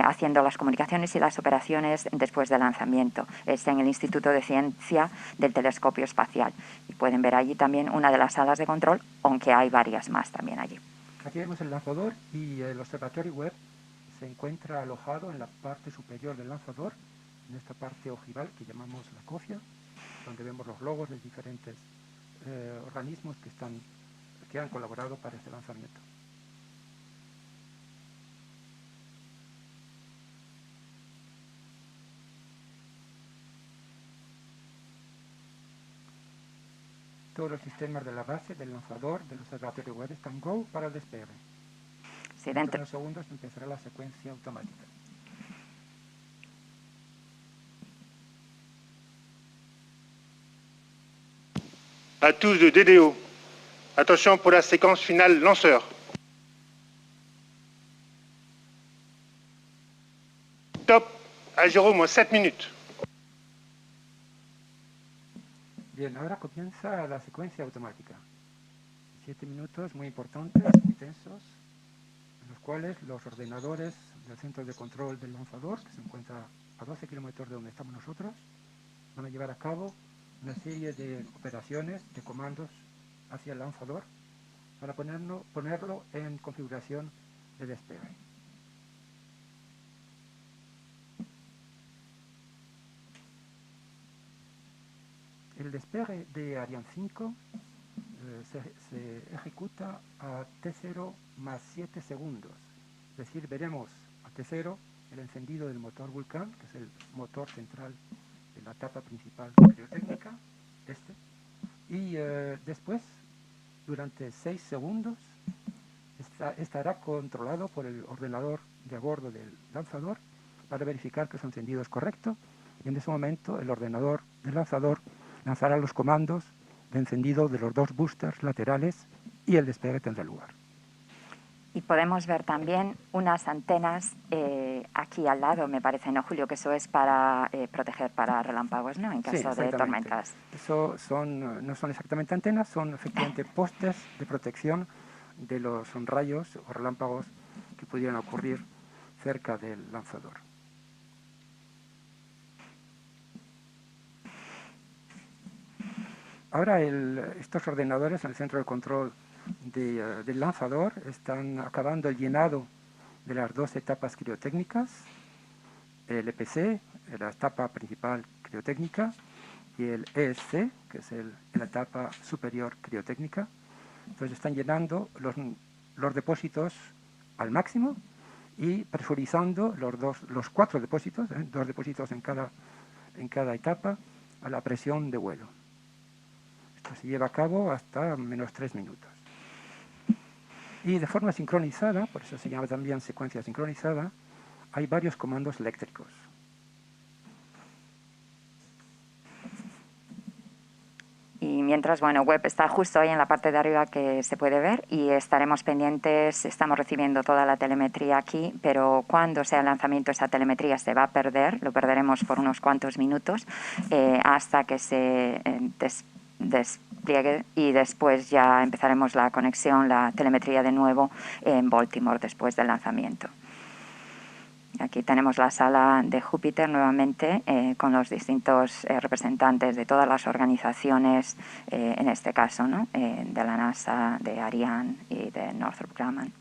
haciendo las comunicaciones y las operaciones después del lanzamiento. Es en el Instituto de Ciencia del Telescopio Espacial. Y pueden ver allí también una de las salas de control, aunque hay varias más también allí. Aquí vemos el lanzador, y el observatorio Webb se encuentra alojado en la parte superior del lanzador, en esta parte ojival que llamamos la cofia, donde vemos los logos de diferentes organismos que han colaborado para este lanzamiento. Todos los sistemas de la base, del lanzador, del observatorio Webb están go para el despegue. Sí, dentro de unos segundos empezará la secuencia automática. À tous de DDO. Attention pour la séquence finale lanceur. Top à 0 moins 7 minutes. Bien, ahora comienza la secuencia automática. 7 minutos muy importantes, muy tensos, en los cuales los ordenadores del centro de control del lanzador, que se encuentra a 12 kilómetros de donde estamos nosotros, van a llevar a cabo una serie de operaciones, de comandos hacia el lanzador para ponerlo en configuración de despegue. El despegue de Ariane 5 se ejecuta a T0 más 7 segundos. Es decir, veremos a T0 el encendido del motor Vulcan, que es el motor central de la etapa principal criotécnica, y después, durante 6 segundos, estará controlado por el ordenador de a bordo del lanzador para verificar que su encendido es correcto, y en ese momento el ordenador del lanzador lanzará los comandos de encendido de los 2 boosters laterales y el despegue tendrá lugar. Y podemos ver también unas antenas aquí aquí al lado, me parece, ¿no, Julio? Que eso es para proteger para relámpagos, ¿no? En caso de tormentas. Eso no son exactamente antenas, son efectivamente postes de protección de los rayos o relámpagos que pudieran ocurrir cerca del lanzador. Ahora estos ordenadores en el centro de control del lanzador están acabando el llenado de las dos etapas criotécnicas, el EPC, la etapa principal criotécnica, y el ESC, que es la etapa superior criotécnica. Entonces están llenando los depósitos al máximo y presurizando los 4 depósitos, 2 depósitos en cada etapa, a la presión de vuelo. Esto se lleva a cabo hasta menos 3 minutos. Y de forma sincronizada, por eso se llama también secuencia sincronizada, hay varios comandos eléctricos. Y mientras, bueno, Webb está justo ahí en la parte de arriba que se puede ver y estaremos pendientes, estamos recibiendo toda la telemetría aquí, pero cuando sea el lanzamiento esa telemetría se va a perder, lo perderemos por unos cuantos minutos hasta que se despliegue y después ya empezaremos la conexión, la telemetría de nuevo en Baltimore después del lanzamiento. Aquí tenemos la sala de Júpiter nuevamente con los distintos representantes de todas las organizaciones, en este caso, ¿no? De la NASA, de Ariane y de Northrop Grumman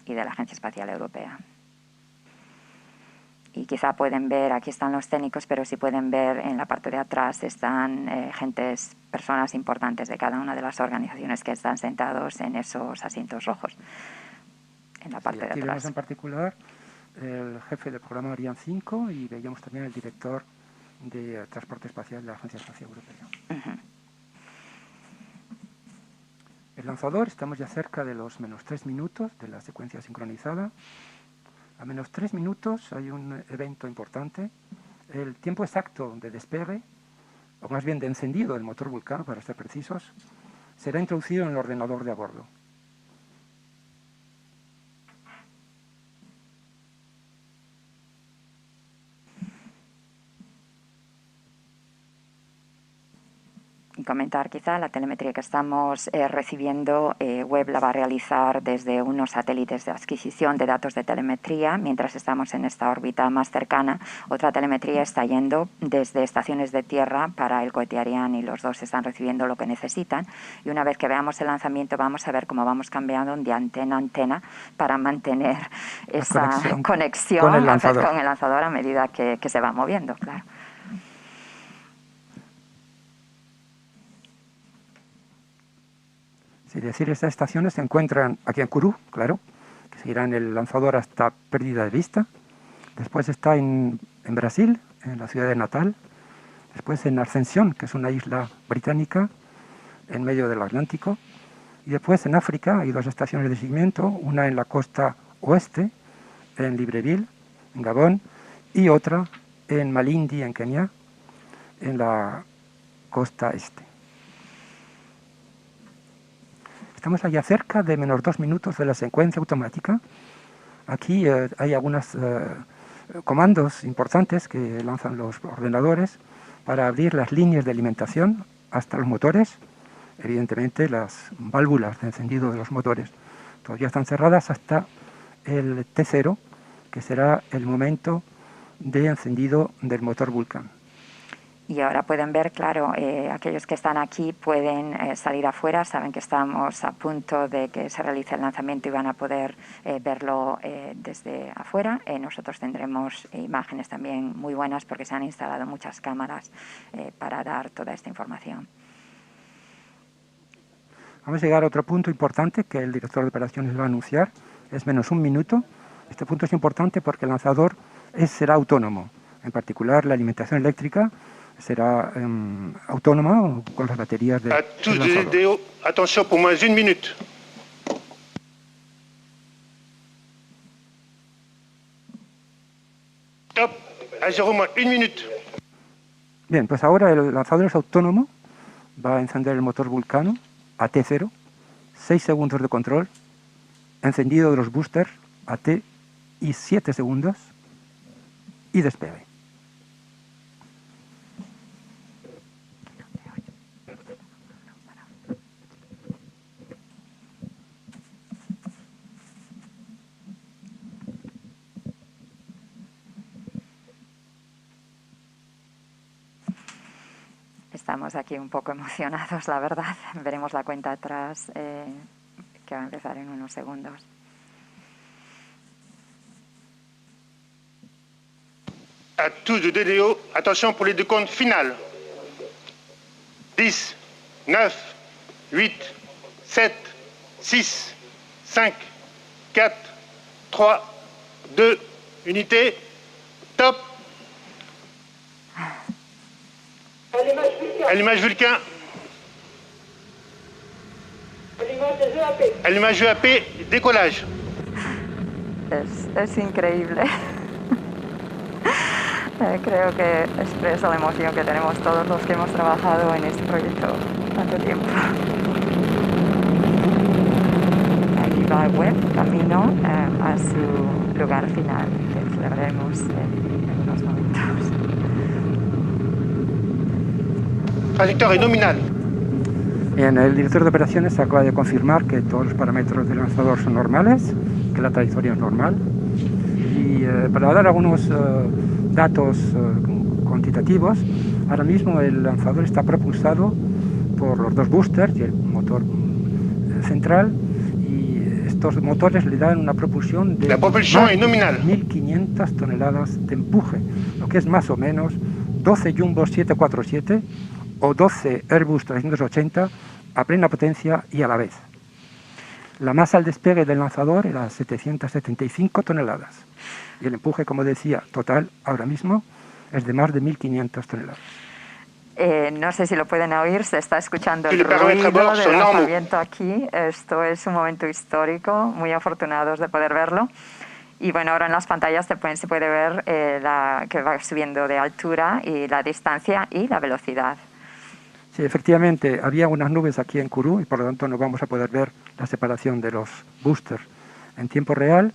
y de la Agencia Espacial Europea. Y quizá pueden ver, aquí están los técnicos, pero si pueden ver en la parte de atrás están personas importantes de cada una de las organizaciones que están sentados en esos asientos rojos, en la parte de aquí atrás. Vemos en particular el jefe del programa Ariane 5 y veíamos también el director de transporte espacial de la Agencia Espacial Europea. El lanzador, estamos ya cerca de los menos 3 minutos de la secuencia sincronizada. A menos 3 minutos hay un evento importante. El tiempo exacto de despegue, o más bien de encendido del motor Vulcan, para ser precisos, será introducido en el ordenador de a bordo. Y comentar quizá la telemetría que estamos recibiendo, Webb la va a realizar desde unos satélites de adquisición de datos de telemetría, mientras estamos en esta órbita más cercana. Otra telemetría está yendo desde estaciones de tierra para el cohete Ariane y los dos están recibiendo lo que necesitan. Y una vez que veamos el lanzamiento vamos a ver cómo vamos cambiando de antena a antena para mantener esa conexión con el lanzador a medida que se va moviendo, claro. Es decir, estas estaciones se encuentran aquí en Kourou, claro, que seguirá en el lanzador hasta pérdida de vista. Después está en Brasil, en la ciudad de Natal. Después en Ascensión, que es una isla británica en medio del Atlántico. Y después en África hay 2 estaciones de seguimiento, una en la costa oeste, en Libreville, en Gabón, y otra en Malindi, en Kenia, en la costa este. Estamos allá cerca de menos 2 minutos de la secuencia automática. Aquí hay algunos comandos importantes que lanzan los ordenadores para abrir las líneas de alimentación hasta los motores. Evidentemente las válvulas de encendido de los motores todavía están cerradas hasta el T0, que será el momento de encendido del motor Vulcan. Y ahora pueden ver, claro, aquellos que están aquí pueden salir afuera, saben que estamos a punto de que se realice el lanzamiento y van a poder verlo desde afuera. Nosotros tendremos imágenes también muy buenas porque se han instalado muchas cámaras para dar toda esta información. Vamos a llegar a otro punto importante que el director de operaciones va a anunciar, es menos 1 minuto. Este punto es importante porque el lanzador será autónomo, en particular la alimentación eléctrica será autónoma con las baterías del lanzador. Atención, por más 1 minuto. Stop, a 0 más 1 minuto. Bien, pues ahora el lanzador es autónomo, va a encender el motor Vulcano a T0, 6 segundos de control, encendido de los boosters a T y 7 segundos, y despegue. Estamos aquí un poco emocionados, la verdad. Veremos la cuenta atrás que va a empezar en unos segundos. À tous de DDO, attention pour les décomptes finales. 10, 9, 8, 7, 6, 5, 4, 3, 2, unité, top. Allumage Vulcain. Allumage EAP, décollage. Es increíble. Creo que expresa la emoción que tenemos todos los que hemos trabajado en este proyecto tanto tiempo. Aquí va Webb camino a su lugar final, que celebraremos en unos momentos. Trayectoria nominal. Bien, el director de operaciones acaba de confirmar que todos los parámetros del lanzador son normales, que la trayectoria es normal. Y para dar algunos datos cuantitativos, ahora mismo el lanzador está propulsado por los dos boosters y el motor central, y estos motores le dan una propulsión de La propulsión es nominal. 1.500 toneladas de empuje, lo que es más o menos 12 Jumbo 747 o 12 Airbus 380 a plena potencia y a la vez. La masa al despegue del lanzador era 775 toneladas y el empuje, como decía, total ahora mismo es de más de 1.500 toneladas. No sé si lo pueden oír, se está escuchando el ruido del lanzamiento aquí. Esto es un momento histórico, muy afortunados de poder verlo. Y bueno, ahora en las pantallas se puede ver que va subiendo de altura y la distancia y la velocidad. Sí, efectivamente, había unas nubes aquí en Kourou y por lo tanto no vamos a poder ver la separación de los boosters en tiempo real,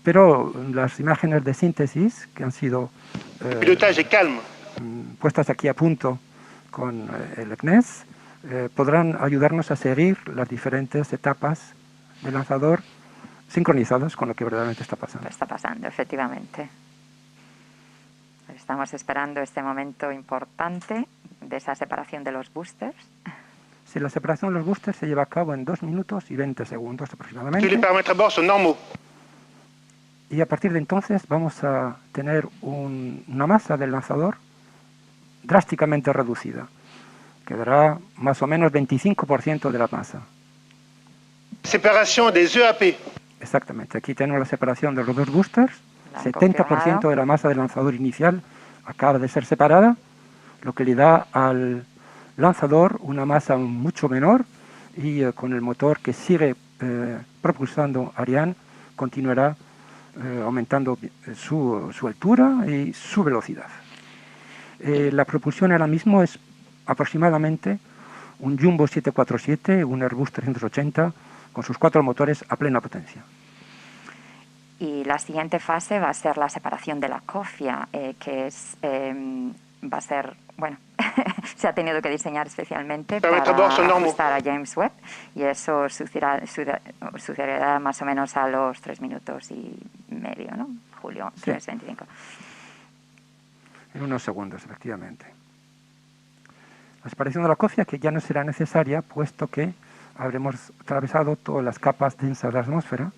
pero las imágenes de síntesis que han sido puestas aquí a punto con el CNES podrán ayudarnos a seguir las diferentes etapas del lanzador sincronizadas con lo que verdaderamente está pasando. Está pasando, efectivamente. Estamos esperando este momento importante de esa separación de los boosters. Sí, la separación de los boosters se lleva a cabo en 2 minutos y 20 segundos aproximadamente. Tous les paramètres à bord sont normaux. Y a partir de entonces vamos a tener una masa del lanzador drásticamente reducida. Quedará más o menos 25% de la masa. Séparation des EAP. Exactamente, aquí tenemos la separación de los dos boosters. 70% de la masa del lanzador inicial acaba de ser separada, lo que le da al lanzador una masa mucho menor y con el motor que sigue propulsando Ariane continuará aumentando su altura y su velocidad. La propulsión ahora mismo es aproximadamente un Jumbo 747, un Airbus 380 con sus 4 motores a plena potencia. Y la siguiente fase va a ser la separación de la cofia, que va a ser, bueno, se ha tenido que diseñar especialmente para ajustar a James Webb, y eso sucederá más o menos a los 3 minutos y medio, ¿no? Julio, sí. 3:25. En unos segundos, efectivamente. La separación de la cofia, que ya no será necesaria, puesto que habremos atravesado todas las capas densas de la atmósfera.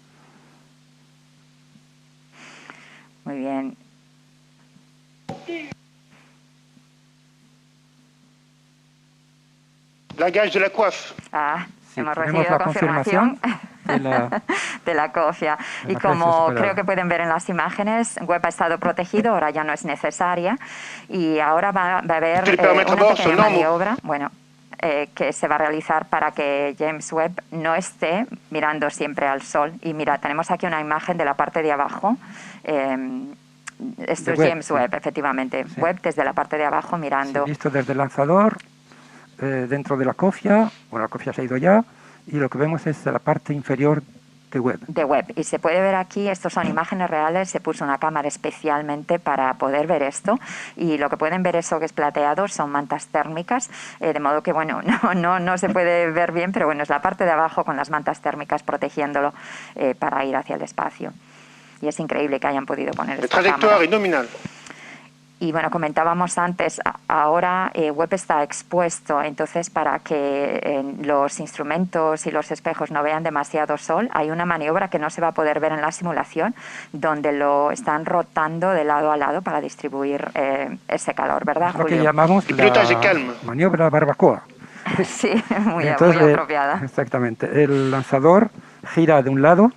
Muy bien. Lagage de la coiffe. Sí, hemos recibido la confirmación de la cofia. Y como creo que pueden ver en las imágenes, Webb ha estado protegido, ahora ya no es necesaria. Y ahora va a haber una pequeña maniobra, que se va a realizar para que James Webb no esté mirando siempre al sol. Y mira, tenemos aquí una imagen de la parte de abajo. Esto es James Webb, efectivamente. Sí. Webb desde la parte de abajo mirando. Sí, visto desde el lanzador, dentro de la cofia. Bueno, la cofia se ha ido ya. Y lo que vemos es la parte inferior web. De web. Y se puede ver aquí, estos son imágenes reales, se puso una cámara especialmente para poder ver esto. Y lo que pueden ver, eso que es plateado, son mantas térmicas, de modo que, bueno, no se puede ver bien, pero bueno, es la parte de abajo con las mantas térmicas protegiéndolo para ir hacia el espacio. Y es increíble que hayan podido poner esta cámara. Nominal. Y bueno, comentábamos antes, ahora web está expuesto, entonces para que los instrumentos y los espejos no vean demasiado sol, hay una maniobra que no se va a poder ver en la simulación, donde lo están rotando de lado a lado para distribuir ese calor, ¿verdad, Julio? Lo que llamamos la maniobra barbacoa. Sí, muy apropiada. Exactamente. El lanzador gira de un lado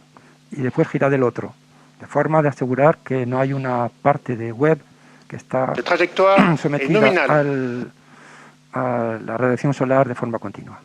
y después gira del otro, de forma de asegurar que no hay una parte de web que está sometida a la radiación solar de forma continua.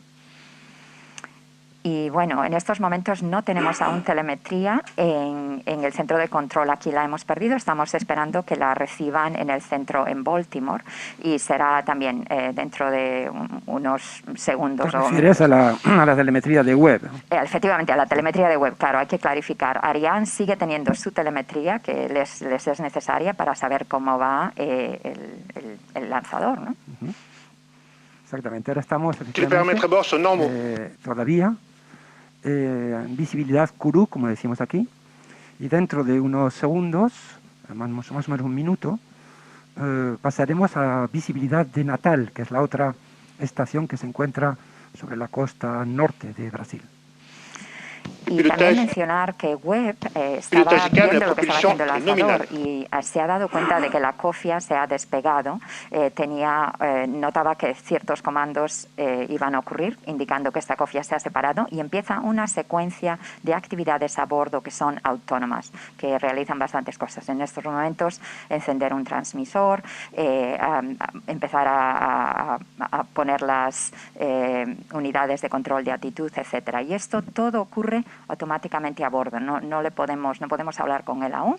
Y bueno, en estos momentos no tenemos aún telemetría en el centro de control. Aquí la hemos perdido. Estamos esperando que la reciban en el centro en Baltimore y será también dentro de unos segundos. ¿Te refieres a la telemetría de web? Efectivamente, a la telemetría de web. Claro, hay que clarificar. Ariane sigue teniendo su telemetría que les es necesaria para saber cómo va el lanzador, ¿no? Exactamente. Ahora estamos todavía en visibilidad Kourou, como decimos aquí, y dentro de unos segundos, más o menos un minuto, pasaremos a visibilidad de Natal, que es la otra estación que se encuentra sobre la costa norte de Brasil. Y también mencionar que Webb estaba viendo lo que estaba haciendo el lanzador y se ha dado cuenta de que la cofia se ha despegado. Notaba que ciertos comandos iban a ocurrir, indicando que esta cofia se ha separado, y empieza una secuencia de actividades a bordo que son autónomas, que realizan bastantes cosas. En estos momentos, encender un transmisor, empezar a poner las unidades de control de altitud, etcétera. Y esto todo ocurre automáticamente a bordo. No podemos hablar con él aún,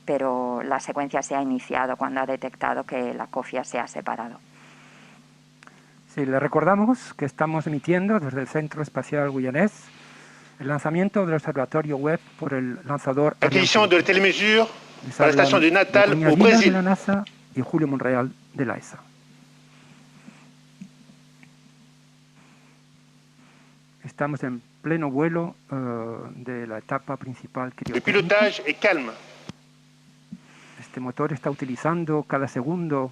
pero la secuencia se ha iniciado cuando ha detectado que la cofia se ha separado. Sí, le recordamos que estamos emitiendo desde el Centro Espacial Guyanés el lanzamiento del observatorio Webb por el lanzador Adquisición de la télémesure para la estación de Natal au Brasil. De la NASA y Julio Monreal de la ESA. Estamos en pleno vuelo de la etapa principal criotécnica. El pilotage es calme. Este motor está utilizando cada segundo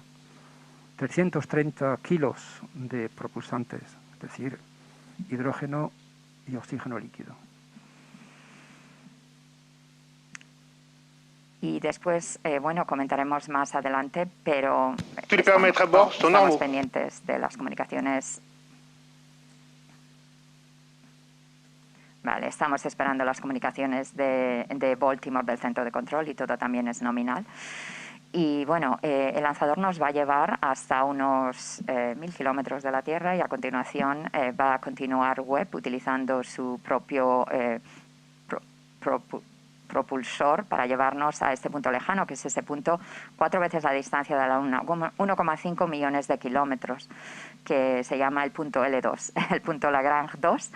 330 kilos de propulsantes, es decir, hidrógeno y oxígeno líquido. Y después, comentaremos más adelante, pero estamos pendientes de las comunicaciones. Vale, estamos esperando las comunicaciones de Baltimore, del centro de control, y todo también es nominal. Y bueno, el lanzador nos va a llevar hasta unos 1000 kilómetros de la Tierra y a continuación va a continuar Webb utilizando su propio propulsor para llevarnos a este punto lejano, que es ese punto 4 veces la distancia de la Luna, 1,5 millones de kilómetros, que se llama el punto L2, el punto Lagrange 2,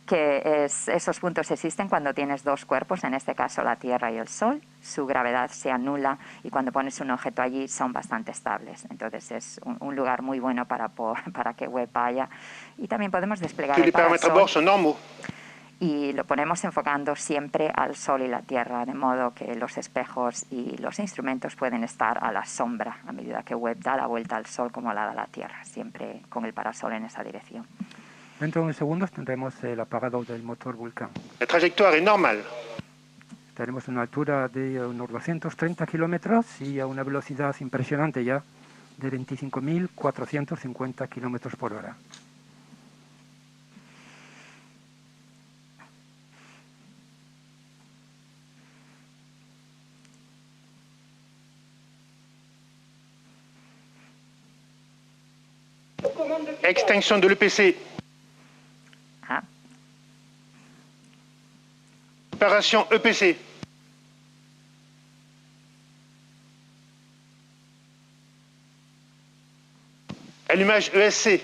que esos puntos existen cuando tienes dos cuerpos, en este caso la Tierra y el Sol. Su gravedad se anula y cuando pones un objeto allí son bastante estables. Entonces es un lugar muy bueno para que Webb vaya. Y también podemos desplegar el parasol. Y lo ponemos enfocando siempre al Sol y la Tierra, de modo que los espejos y los instrumentos pueden estar a la sombra a medida que Webb da la vuelta al Sol como la da la Tierra, siempre con el parasol en esa dirección. Dentro de unos segundos tendremos el apagado del motor Vulcan. La trayectoria es normal. Estaremos a una altura de unos 230 kilómetros y a una velocidad impresionante ya de 25.450 kilómetros por hora. Extinction de l'EPC. Opération EPC. Allumage ESC.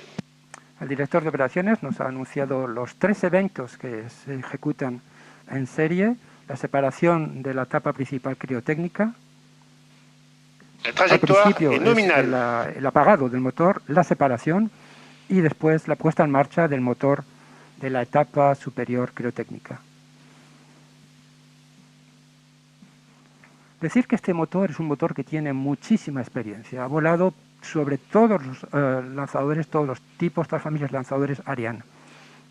El director de operaciones nos ha anunciado los 3 eventos que se ejecutan en serie, la separación de la etapa principal criotécnica. Al principio es el apagado del motor, la separación y después la puesta en marcha del motor de la etapa superior criotécnica. Decir que este motor es un motor que tiene muchísima experiencia. Ha volado sobre todos los lanzadores, todos los tipos, todas las familias de lanzadores Ariane.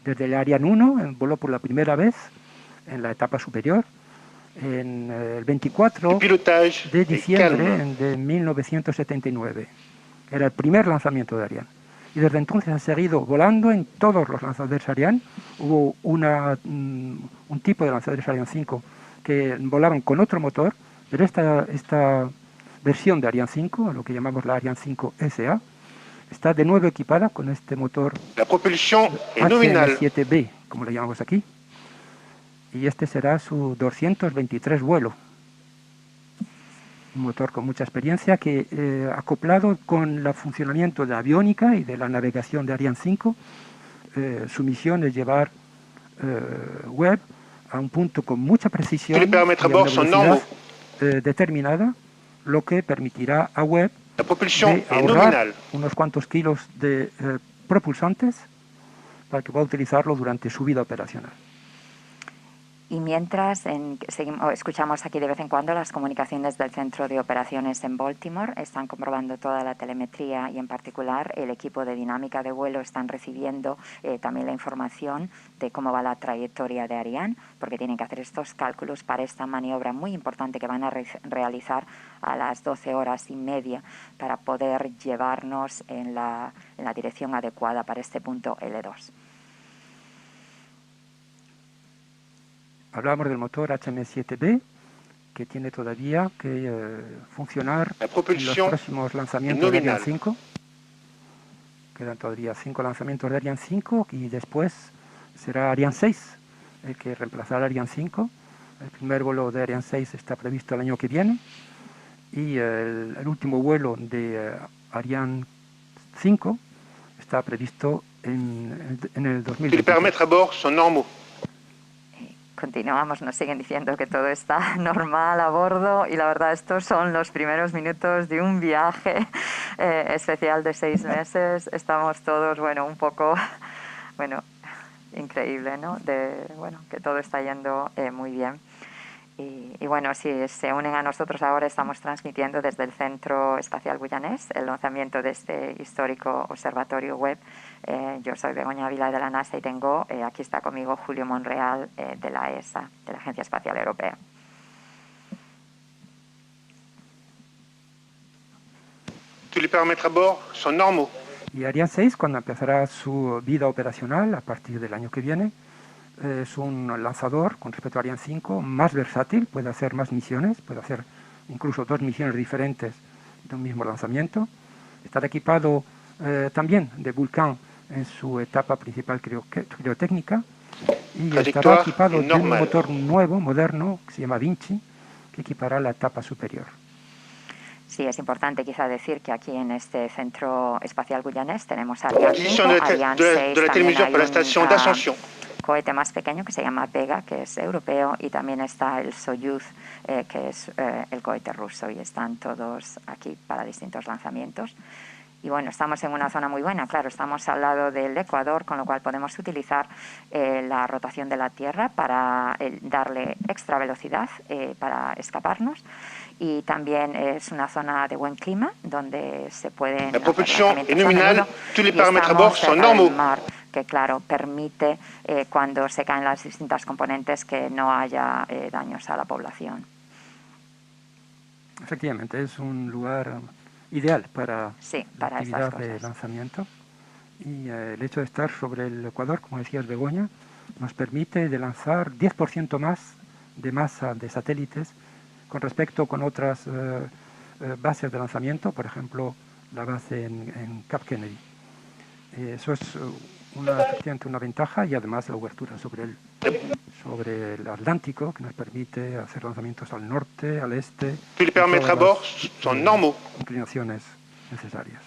Desde el Ariane 1 voló por la primera vez en la etapa superior, en el 24 de diciembre de 1979. Era el primer lanzamiento de Ariane. Y desde entonces ha seguido volando en todos los lanzadores Ariane. Hubo un tipo de lanzadores Ariane 5 que volaban con otro motor, pero esta versión de Ariane 5, lo que llamamos la Ariane 5 SA, está de nuevo equipada con este motor HM7B, como le llamamos aquí, y este será su 223 vuelo. Un motor con mucha experiencia que, acoplado con el funcionamiento de la aviónica y de la navegación de Ariane 5, su misión es llevar Webb a un punto con mucha precisión y a una velocidad determinada, lo que permitirá a Webb de ahorrar unos cuantos kilos de propulsantes para que pueda utilizarlo durante su vida operacional. Y mientras escuchamos aquí de vez en cuando las comunicaciones del Centro de Operaciones en Baltimore, están comprobando toda la telemetría y en particular el equipo de dinámica de vuelo están recibiendo también la información de cómo va la trayectoria de Ariane, porque tienen que hacer estos cálculos para esta maniobra muy importante que van a realizar a las 12:30 para poder llevarnos en la dirección adecuada para este punto L2. Hablamos del motor HM7B, que tiene todavía que funcionar en los próximos lanzamientos de Ariane 5. Quedan todavía 5 lanzamientos de Ariane 5 y después será Ariane 6 el que reemplazará Ariane 5. El primer vuelo de Ariane 6 está previsto el año que viene y el último vuelo de Ariane 5 está previsto en el 2020. Continuamos, nos siguen diciendo que todo está normal a bordo y la verdad estos son los primeros minutos de un viaje especial de 6 meses. Estamos todos, un poco, increíble, ¿no? Que todo está yendo muy bien. Y bueno, si se unen a nosotros ahora, estamos transmitiendo desde el Centro Espacial Guyanés el lanzamiento de este histórico observatorio Webb. Yo soy Begoña Ávila de la NASA y tengo, aquí está conmigo Julio Monreal de la ESA, de la Agencia Espacial Europea. Tous les paramètres à bord sont normaux. Y Ariane 6, cuando empezará su vida operacional a partir del año que viene, es un lanzador con respecto a Ariane 5 más versátil, puede hacer más misiones, puede hacer incluso 2 misiones diferentes de un mismo lanzamiento. Estará equipado también de Vulcan en su etapa principal criotécnica y estará equipado de un motor nuevo, moderno, que se llama Vinci, que equipará la etapa superior. Sí, es importante quizá decir que aquí en este Centro Espacial Guyanés tenemos Ariane 5, Ariane 6, también hay un cohete más pequeño que se llama Vega, que es europeo, y también está el Soyuz, que es el cohete ruso, y están todos aquí para distintos lanzamientos. Y bueno, estamos en una zona muy buena, claro, estamos al lado del Ecuador, con lo cual podemos utilizar la rotación de la Tierra para darle extra velocidad para escaparnos. Y también es una zona de buen clima, donde se pueden... La propulsión es nominal, tous les paramètres à bord sont normaux. Que claro, permite cuando se caen las distintas componentes que no haya daños a la población. Efectivamente, es un lugar ideal para la actividad de lanzamiento y el hecho de estar sobre el Ecuador, como decías Begoña, nos permite de lanzar 10% más de masa de satélites con respecto con otras bases de lanzamiento, por ejemplo la base en Cap Kennedy. Eso es efectivamente una ventaja y además la obertura sobre el Atlántico, que nos permite hacer lanzamientos al norte, al este, Tous les paramètres à bord sont normaux. inclinaciones necesarias.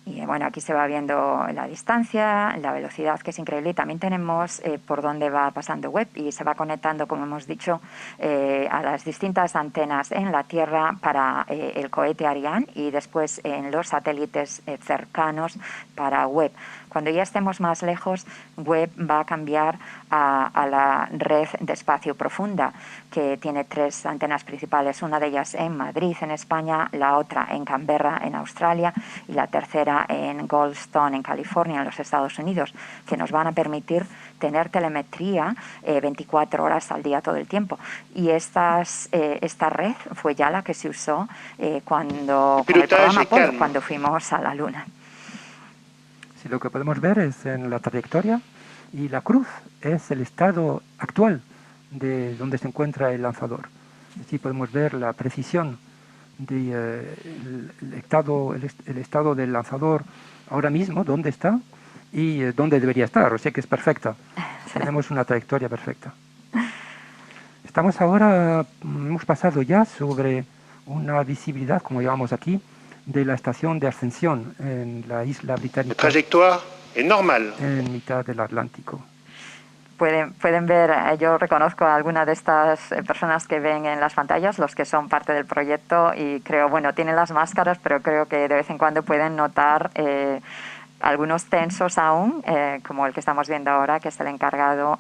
Y bueno, aquí se va viendo la distancia, la velocidad, que es increíble, y también tenemos por dónde va pasando web y se va conectando, como hemos dicho, a las distintas antenas en la Tierra para el cohete Ariane y después en los satélites cercanos para web. Cuando ya estemos más lejos, web va a cambiar a la red de espacio profunda, que tiene 3 antenas principales, una de ellas en Madrid, en España, la otra en Canberra, en Australia, y la tercera en Goldstone, en California, en los Estados Unidos, que nos van a permitir tener telemetría 24 horas al día todo el tiempo. Y esta red fue ya la que se usó cuando, con el programa Apolo, cuando fuimos a la Luna. Sí, lo que podemos ver es en la trayectoria, y la cruz es el estado actual de donde se encuentra el lanzador. Así podemos ver la precisión del el estado del lanzador ahora mismo, dónde está y dónde debería estar. O sea que es perfecta. Tenemos una trayectoria perfecta. Estamos ahora, hemos pasado ya sobre una visibilidad, como llamamos aquí, de la estación de ascensión en la isla británica. La trayectoria es normal. En mitad del Atlántico. Pueden ver, yo reconozco a algunas de estas personas que ven en las pantallas, los que son parte del proyecto, y creo, bueno, tienen las máscaras, pero creo que de vez en cuando pueden notar algunos tensos aún, como el que estamos viendo ahora, que es el encargado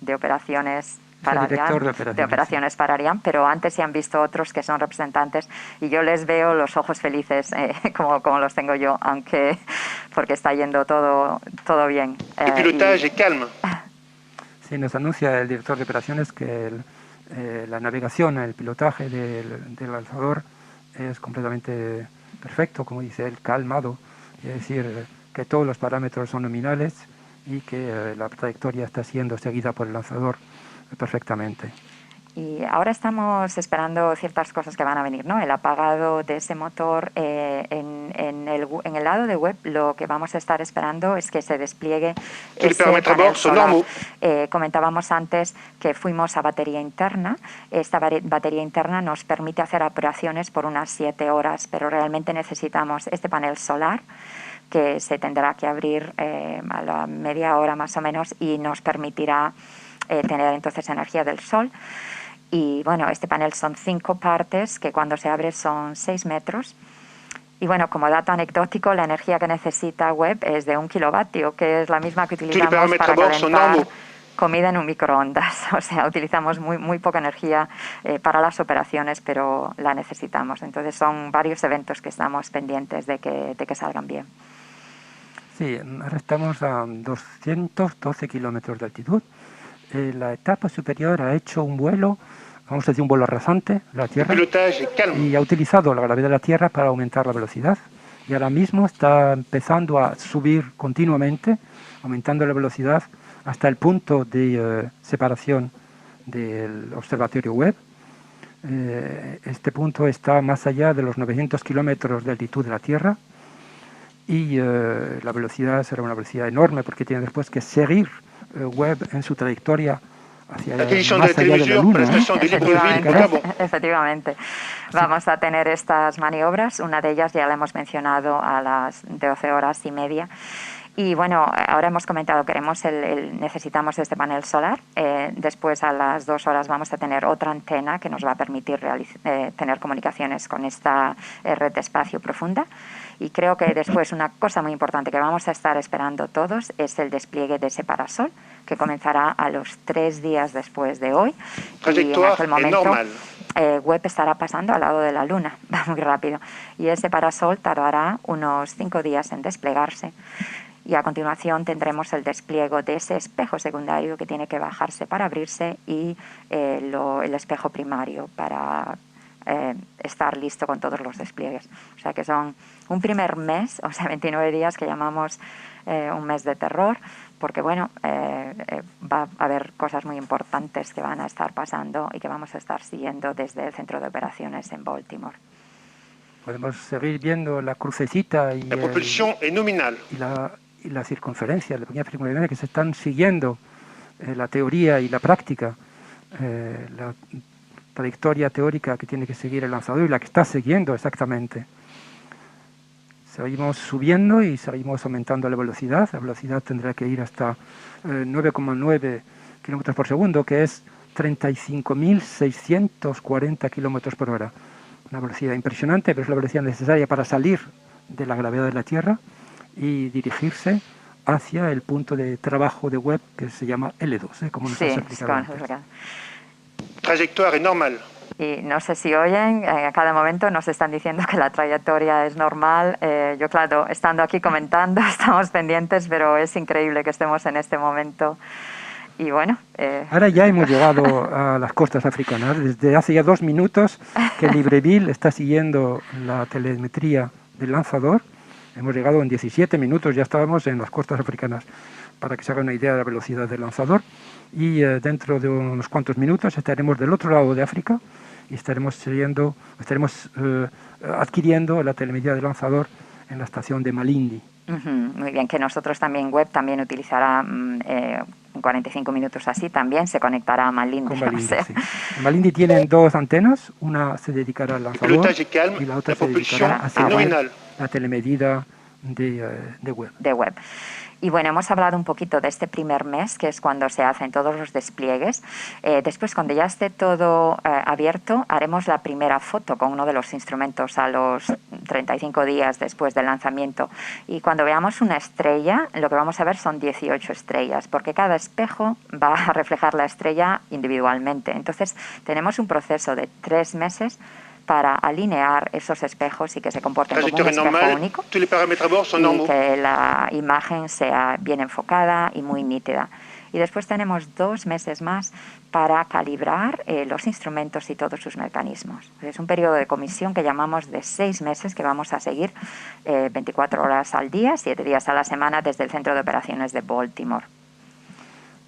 de operaciones para Ariane, de operaciones para Ariane, pero antes se han visto otros que son representantes y yo les veo los ojos felices como los tengo yo, aunque porque está yendo todo bien. El pilotaje es calmo. Sí, nos anuncia el director de operaciones que la navegación, el pilotaje del lanzador es completamente perfecto, como dice él, calmado, es decir, que todos los parámetros son nominales y que la trayectoria está siendo seguida por el lanzador perfectamente. Y ahora estamos esperando ciertas cosas que van a venir, ¿no? El apagado de ese motor. En el lado de web lo que vamos a estar esperando es que se despliegue ese panel solar. Comentábamos antes que fuimos a batería interna. Esta batería interna nos permite hacer operaciones por unas 7 horas, pero realmente necesitamos este panel solar que se tendrá que abrir a la media hora más o menos y nos permitirá tener entonces energía del sol. Y bueno, este panel son 5 partes que cuando se abre son 6 metros. Y bueno, como dato anecdótico, la energía que necesita web es de 1 kilovatio, que es la misma que utilizamos para calentar comida en un microondas. O sea, utilizamos muy poca energía para las operaciones, pero la necesitamos. Entonces son varios eventos que estamos pendientes de que salgan bien. Sí, ahora estamos a 212 kilómetros de altitud. La etapa superior ha hecho un vuelo, vamos a decir un vuelo rasante, la Tierra, y ha utilizado la gravedad de la Tierra para aumentar la velocidad. Y ahora mismo está empezando a subir continuamente, aumentando la velocidad hasta el punto de separación del observatorio Webb. Este punto está más allá de los 900 kilómetros de altitud de la Tierra y la velocidad será una velocidad enorme porque tiene después que seguir Webb en su trayectoria hacia más allá de la Luna. Efectivamente. Vamos a tener estas maniobras, una de ellas ya la hemos mencionado a las 12:30. Y bueno, ahora hemos comentado que necesitamos este panel solar. Después a las 2 horas vamos a tener otra antena que nos va a permitir tener comunicaciones con esta red de espacio profunda. Y creo que después una cosa muy importante que vamos a estar esperando todos es el despliegue de ese parasol, que comenzará a los 3 días después de hoy. Y en aquel momento Webb estará pasando al lado de la Luna, va muy rápido. Y ese parasol tardará unos 5 días en desplegarse. Y a continuación tendremos el despliegue de ese espejo secundario que tiene que bajarse para abrirse y el espejo primario para estar listo con todos los despliegues. O sea que son un primer mes, o sea 29 días que llamamos un mes de terror, porque bueno, va a haber cosas muy importantes que van a estar pasando y que vamos a estar siguiendo desde el centro de operaciones en Baltimore. Podemos seguir viendo la crucecita y la propulsión es nominal. Y la circunferencia, la pequeña circunferencia que se están siguiendo la teoría y la práctica, la trayectoria teórica que tiene que seguir el lanzador y la que está siguiendo exactamente. Seguimos subiendo y seguimos aumentando la velocidad. La velocidad tendrá que ir hasta 9,9 kilómetros por segundo, que es 35.640 kilómetros por hora. Una velocidad impresionante, pero es la velocidad necesaria para salir de la gravedad de la Tierra y dirigirse hacia el punto de trabajo de web que se llama L2, como nos has explicado antes. Trayectoire normal. Y no sé si oyen, a cada momento nos están diciendo que la trayectoria es normal. Yo, claro, estando aquí comentando, estamos pendientes, pero es increíble que estemos en este momento. Y bueno... Ahora ya hemos llegado a las costas africanas. Desde hace ya 2 minutos que Libreville está siguiendo la telemetría del lanzador. Hemos llegado en 17 minutos, ya estábamos en las costas africanas, para que se haga una idea de la velocidad del lanzador. Y dentro de unos cuantos minutos estaremos del otro lado de África y estaremos adquiriendo la telemetría del lanzador en la estación de Malindi. Muy bien, que nosotros también web también utilizará 45 minutos así, también se conectará a Malindi. Con Malindi, sí. En Malindi tienen 2 antenas, una se dedicará al lanzador y la otra se dedicará a hacer la telemedida de web. De web. Y bueno, hemos hablado un poquito de este primer mes, que es cuando se hacen todos los despliegues. Después, cuando ya esté todo abierto, haremos la primera foto con uno de los instrumentos a los 35 días después del lanzamiento. Y cuando veamos una estrella, lo que vamos a ver son 18 estrellas, porque cada espejo va a reflejar la estrella individualmente. Entonces, tenemos un proceso de 3 meses para alinear esos espejos y que se comporten como un espejo único y que la imagen sea bien enfocada y muy nítida. Y después tenemos 2 meses más para calibrar los instrumentos y todos sus mecanismos. Es un periodo de comisión que llamamos de 6 meses que vamos a seguir 24 horas al día, 7 días a la semana desde el Centro de Operaciones de Baltimore.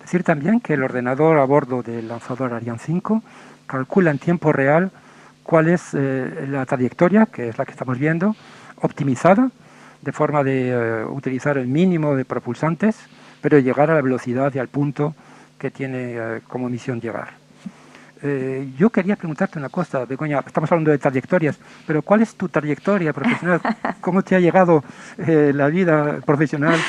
Decir también que el ordenador a bordo del lanzador Ariane 5 calcula en tiempo real cuál es la trayectoria, que es la que estamos viendo, optimizada, de forma de utilizar el mínimo de propulsantes, pero llegar a la velocidad y al punto que tiene como misión llegar. Yo quería preguntarte una cosa, Begoña, estamos hablando de trayectorias, pero ¿cuál es tu trayectoria profesional? ¿Cómo te ha llegado la vida profesional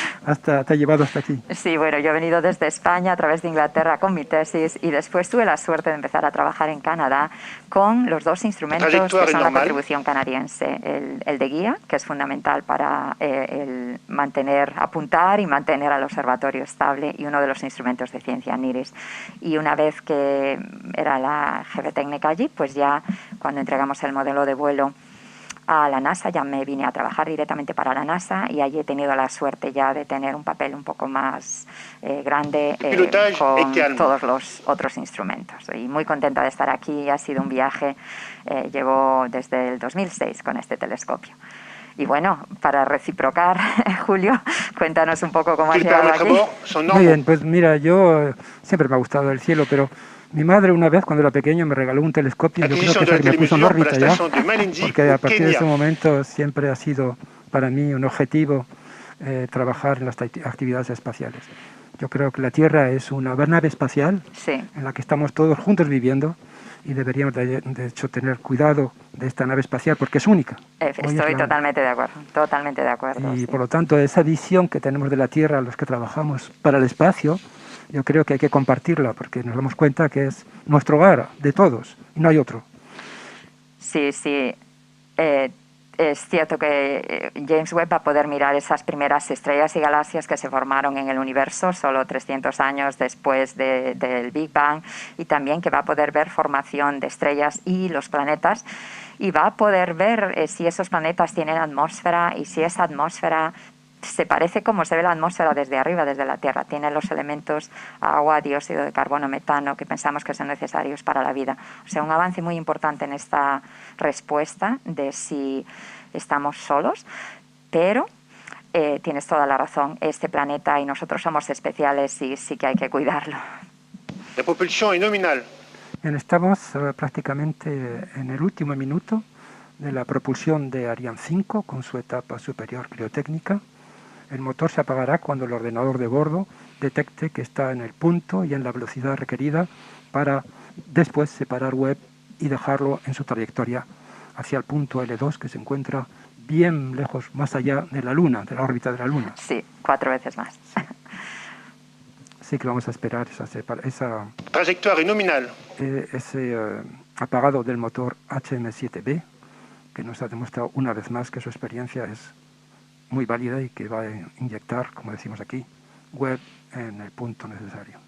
te ha llevado hasta aquí? Sí, bueno, yo he venido desde España a través de Inglaterra con mi tesis y después tuve la suerte de empezar a trabajar en Canadá con los 2 instrumentos que son la contribución canadiense, el de guía, que es fundamental para el apuntar y mantener al observatorio estable, y uno de los instrumentos de ciencia NIRIS. Y una vez que era la jefe técnica allí, pues ya cuando entregamos el modelo de vuelo a la NASA, ya me vine a trabajar directamente para la NASA y allí he tenido la suerte ya de tener un papel un poco más grande con todos los otros instrumentos. Y muy contenta de estar aquí, ha sido un viaje, llevo desde el 2006 con este telescopio. Y bueno, para reciprocar, Julio, cuéntanos un poco cómo has llegado aquí. Muy bien, pues mira, yo siempre me ha gustado el cielo, pero mi madre una vez, cuando era pequeño, me regaló un telescopio y yo creo que me puso en órbita ya, porque a partir de ese momento siempre ha sido para mí un objetivo trabajar en las actividades espaciales. Yo creo que la Tierra es una nave espacial en la que estamos todos juntos viviendo y deberíamos de hecho tener cuidado de esta nave espacial porque es única. Estoy totalmente de acuerdo. Y por lo tanto esa visión que tenemos de la Tierra, los que trabajamos para el espacio, yo creo que hay que compartirla porque nos damos cuenta que es nuestro hogar de todos y no hay otro. Sí. Es cierto que James Webb va a poder mirar esas primeras estrellas y galaxias que se formaron en el universo solo 300 años después del Big Bang, y también que va a poder ver formación de estrellas y los planetas, y va a poder ver si esos planetas tienen atmósfera y si esa atmósfera se parece como se ve la atmósfera desde arriba, desde la Tierra. Tiene los elementos agua, dióxido de carbono, metano, que pensamos que son necesarios para la vida. O sea, un avance muy importante en esta respuesta de si estamos solos, pero tienes toda la razón, este planeta y nosotros somos especiales y sí que hay que cuidarlo. La propulsión es nominal. Bien, estamos prácticamente en el último minuto de la propulsión de Ariane 5 con su etapa superior criotécnica. El motor se apagará cuando el ordenador de bordo detecte que está en el punto y en la velocidad requerida para después separar Webb y dejarlo en su trayectoria hacia el punto L2 que se encuentra bien lejos, más allá de la Luna, de la órbita de la Luna. Sí, 4 veces más. Sí que vamos a esperar Trajectoire nominal. ese apagado del motor HM7B, que nos ha demostrado una vez más que su experiencia es muy válida y que va a inyectar, como decimos aquí, Webb en el punto necesario.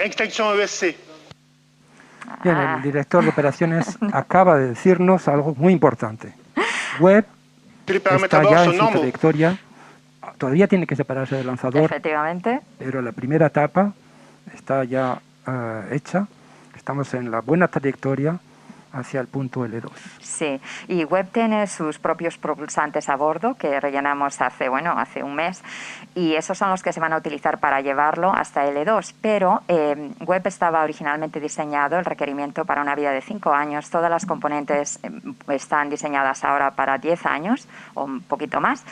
Extinction ESC. Bien, el director de operaciones acaba de decirnos algo muy importante. Webb está ya en su trayectoria, todavía tiene que separarse del lanzador, Efectivamente. pero la primera etapa está ya hecha. Estamos en la buena trayectoria hacia el punto L2. Sí, y Webb tiene sus propios propulsantes a bordo que rellenamos hace un mes, y esos son los que se van a utilizar para llevarlo hasta L2, pero Webb estaba originalmente diseñado, el requerimiento para una vida de 5 años, todas las componentes están diseñadas ahora para 10 años o un poquito más,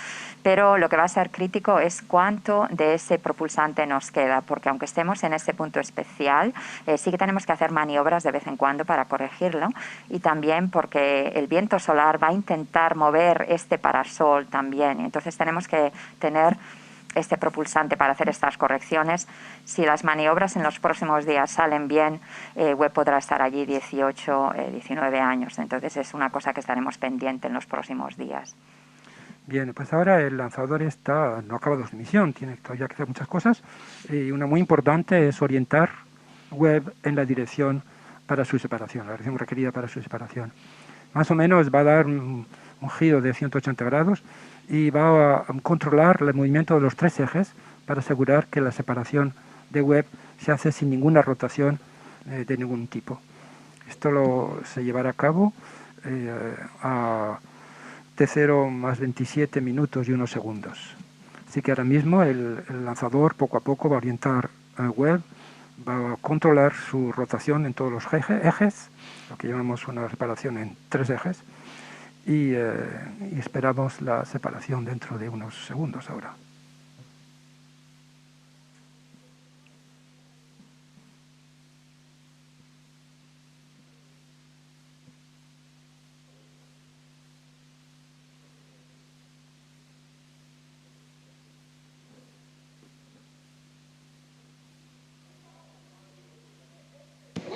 pero lo que va a ser crítico es cuánto de ese propulsante nos queda, porque aunque estemos en ese punto especial, sí que tenemos que hacer maniobras de vez en cuando para corregirlo, y también porque el viento solar va a intentar mover este parasol también, entonces tenemos que tener este propulsante para hacer estas correcciones. Si las maniobras en los próximos días salen bien, Webb podrá estar allí 18, 19 años, entonces es una cosa que estaremos pendiente en los próximos días. Bien, pues ahora el lanzador no acaba su misión, tiene todavía que hacer muchas cosas, y una muy importante es orientar Webb en la dirección para su separación, la dirección requerida para su separación. Más o menos va a dar un giro de 180 grados y va a controlar el movimiento de los 3 ejes para asegurar que la separación de Webb se hace sin ninguna rotación de ningún tipo. Esto se llevará a cabo a T0 más 27 minutos y 1 segundos. Así que ahora mismo el lanzador poco a poco va a orientar a Webb, va a controlar su rotación en todos los ejes, lo que llamamos una separación en 3 ejes, y esperamos la separación dentro de unos segundos ahora.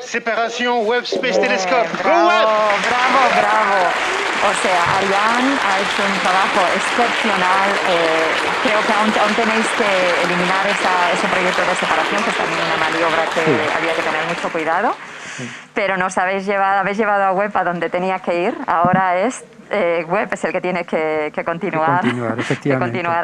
Separación Webb Space Telescope. Bravo, bravo. O sea, Ariane ha hecho un trabajo excepcional. Creo que aún tenéis que eliminar ese proyecto de separación, que es también una maniobra que había que tener mucho cuidado. Sí. Pero nos habéis llevado a Webb a donde tenía que ir. Ahora Webb es el que tiene que continuar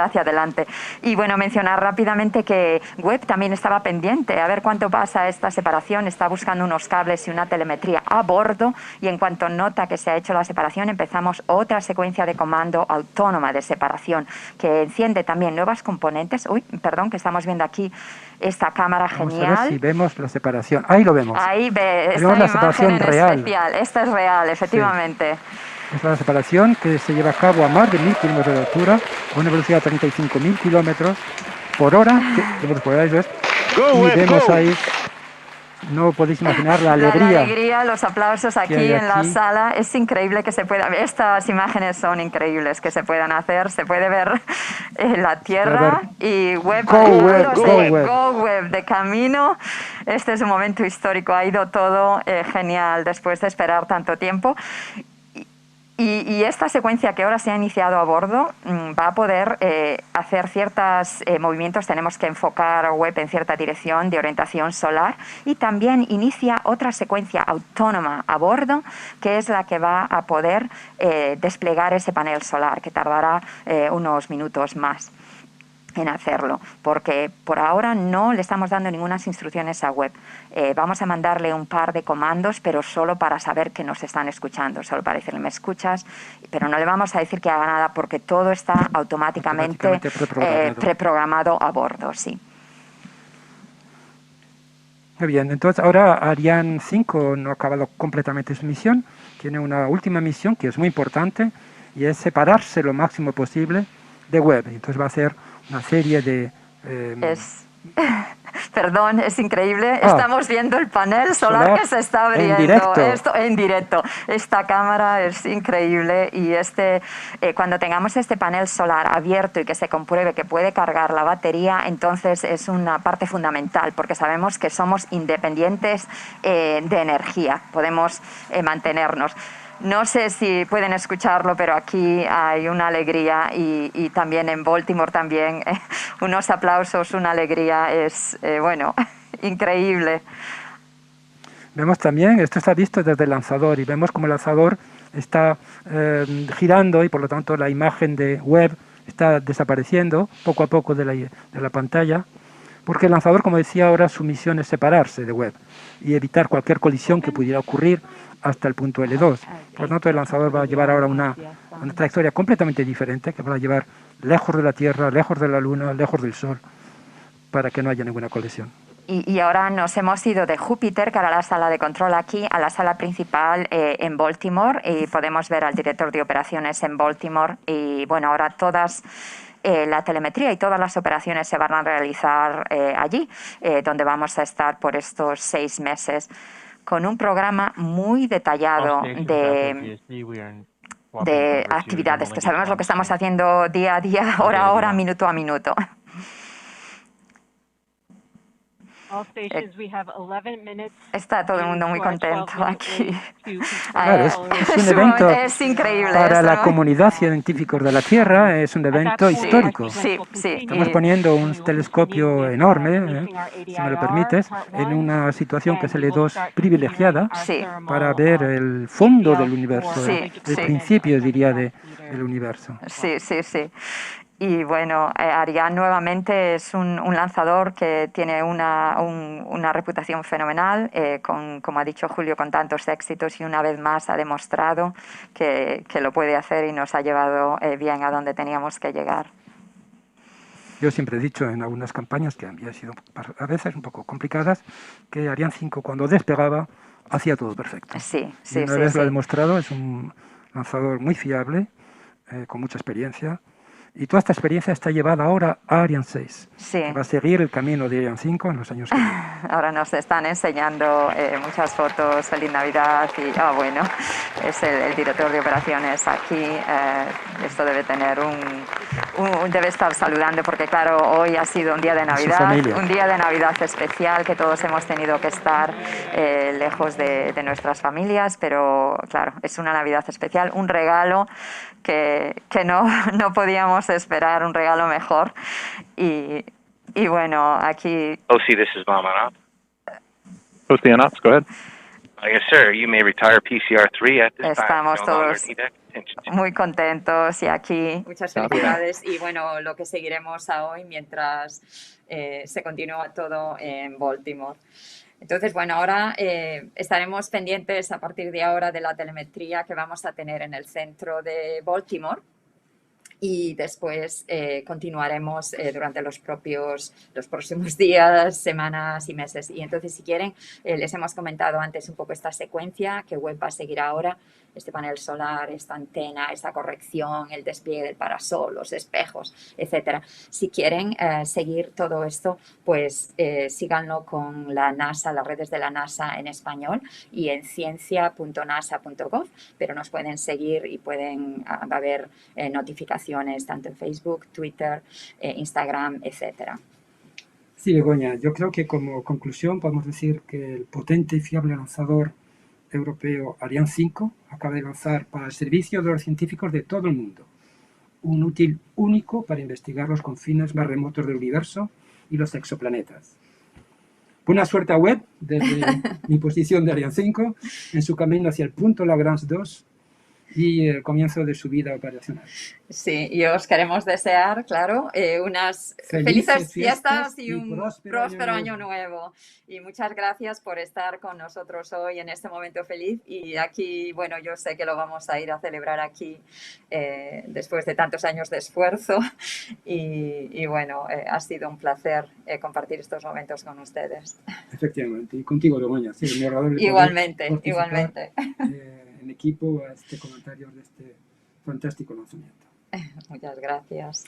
hacia adelante. Y bueno, mencionar rápidamente que Webb también estaba pendiente a ver cuánto pasa esta separación, está buscando unos cables y una telemetría a bordo, y en cuanto nota que se ha hecho la separación, empezamos otra secuencia de comando autónoma de separación que enciende también nuevas componentes. Que estamos viendo aquí esta cámara genial. Vamos a ver si vemos la separación. Ahí lo vemos. Ahí vemos la separación real. Especial. Esta es real, efectivamente. Sí. Es la separación que se lleva a cabo a más de 1000 kilómetros de altura, a una velocidad de 35.000 kilómetros por hora. Y vemos ahí, no podéis imaginar la alegría. La alegría, los aplausos aquí en la sala. Es increíble que se pueda ver. Estas imágenes son increíbles que se puedan hacer. Se puede ver la Tierra y Webb. Go Webb de camino. Este es un momento histórico. Ha ido todo genial después de esperar tanto tiempo. Y esta secuencia que ahora se ha iniciado a bordo va a poder hacer ciertos movimientos. Tenemos que enfocar a Webb en cierta dirección de orientación solar, y también inicia otra secuencia autónoma a bordo, que es la que va a poder desplegar ese panel solar, que tardará unos minutos más. en hacerlo, porque por ahora no le estamos dando ninguna instrucciones a Webb. Vamos a mandarle un par de comandos, pero solo para saber que nos están escuchando, solo para decirle me escuchas, pero no le vamos a decir que haga nada porque todo está automáticamente preprogramado a bordo, sí. Muy bien, entonces ahora Ariane 5 no ha acabado completamente su misión, tiene una última misión que es muy importante y es separarse lo máximo posible de Webb. Entonces va a hacer una serie de... Perdón, es increíble. Estamos viendo el panel solar que se está abriendo. Esto en directo. Esta cámara es increíble y cuando tengamos este panel solar abierto y que se compruebe que puede cargar la batería, entonces es una parte fundamental porque sabemos que somos independientes de energía. Podemos mantenernos. No sé si pueden escucharlo, pero aquí hay una alegría y también en Baltimore también unos aplausos, una alegría, es, bueno, increíble. Vemos también, esto está visto desde el lanzador y vemos como el lanzador está girando y por lo tanto la imagen de Webb está desapareciendo poco a poco de la pantalla, porque el lanzador, como decía ahora, su misión es separarse de Webb y evitar cualquier colisión que pudiera ocurrir hasta el punto L2. Por lo tanto, el lanzador va a llevar ahora una trayectoria completamente diferente, que va a llevar lejos de la Tierra, lejos de la Luna, lejos del Sol, para que no haya ninguna colisión. Y ahora nos hemos ido de Júpiter, que era la sala de control aquí, a la sala principal en Baltimore, y podemos ver al director de operaciones en Baltimore. Y bueno, ahora la telemetría y todas las operaciones se van a realizar allí, donde vamos a estar por estos 6 meses, con un programa muy detallado de actividades, que sabemos lo que estamos haciendo día a día, hora a hora, minuto a minuto. Está todo el mundo muy contento aquí. Claro, es un evento es increíble. Para la comunidad científica de la Tierra, es un evento histórico. Sí. Estamos poniendo un telescopio enorme, si me lo permites, en una situación que es L2 privilegiada para ver el fondo del universo, el principio, diría, del universo. Sí. Y bueno, Ariane nuevamente es un lanzador que tiene una reputación fenomenal, como ha dicho Julio, con tantos éxitos, y una vez más ha demostrado que lo puede hacer y nos ha llevado bien a donde teníamos que llegar. Yo siempre he dicho en algunas campañas que habían sido a veces un poco complicadas, que Ariane 5 cuando despegaba hacía todo perfecto. Sí. Una vez lo ha demostrado, es un lanzador muy fiable, con mucha experiencia. Y toda esta experiencia está llevada ahora a Ariane 6. Que va a seguir el camino de Ariane 5 en los años que vienen. Ahora nos están enseñando muchas fotos. Feliz Navidad. Y bueno, es el director de operaciones aquí. Esto debe tener debe estar saludando porque claro, hoy ha sido un día de Navidad. Un día de Navidad especial que todos hemos tenido que estar lejos de nuestras familias. Pero claro, es una Navidad especial, un regalo que no podíamos esperar, un regalo mejor. Y bueno, aquí... OC, this is Vamanov. OC Anops, go ahead. Yes, sir. You may retire PCR-3 at this time. Estamos todos muy contentos y aquí muchas felicidades. Y bueno, lo que seguiremos a hoy mientras se continúa todo en Baltimore. Entonces, bueno, ahora estaremos pendientes a partir de ahora de la telemetría que vamos a tener en el centro de Baltimore y después continuaremos durante los próximos días, semanas y meses. Y entonces, si quieren, les hemos comentado antes un poco esta secuencia que Webb va a seguir ahora. Este panel solar, esta antena, esta corrección, el despliegue del parasol, los espejos, etcétera. Si quieren seguir todo esto, pues síganlo con la NASA, las redes de la NASA en español y en ciencia.nasa.gov, pero nos pueden seguir y va a haber notificaciones tanto en Facebook, Twitter, Instagram, etcétera. Sí, Begoña, yo creo que como conclusión podemos decir que el potente y fiable lanzador europeo Ariane 5 acaba de lanzar para el servicio de los científicos de todo el mundo un útil único para investigar los confines más remotos del universo y los exoplanetas. Buena suerte a Webb desde mi posición de Ariane 5 en su camino hacia el punto Lagrange 2 y el comienzo de su vida operacional. Sí, y os queremos desear, claro, unas felices fiestas y un próspero año nuevo. Y muchas gracias por estar con nosotros hoy en este momento feliz. Y aquí, bueno, yo sé que lo vamos a ir a celebrar aquí después de tantos años de esfuerzo. Y bueno, ha sido un placer compartir estos momentos con ustedes. Efectivamente, y contigo, Begoña. Sí, muy agradable. Igualmente, igualmente. En equipo a este comentario de este fantástico lanzamiento. Muchas gracias.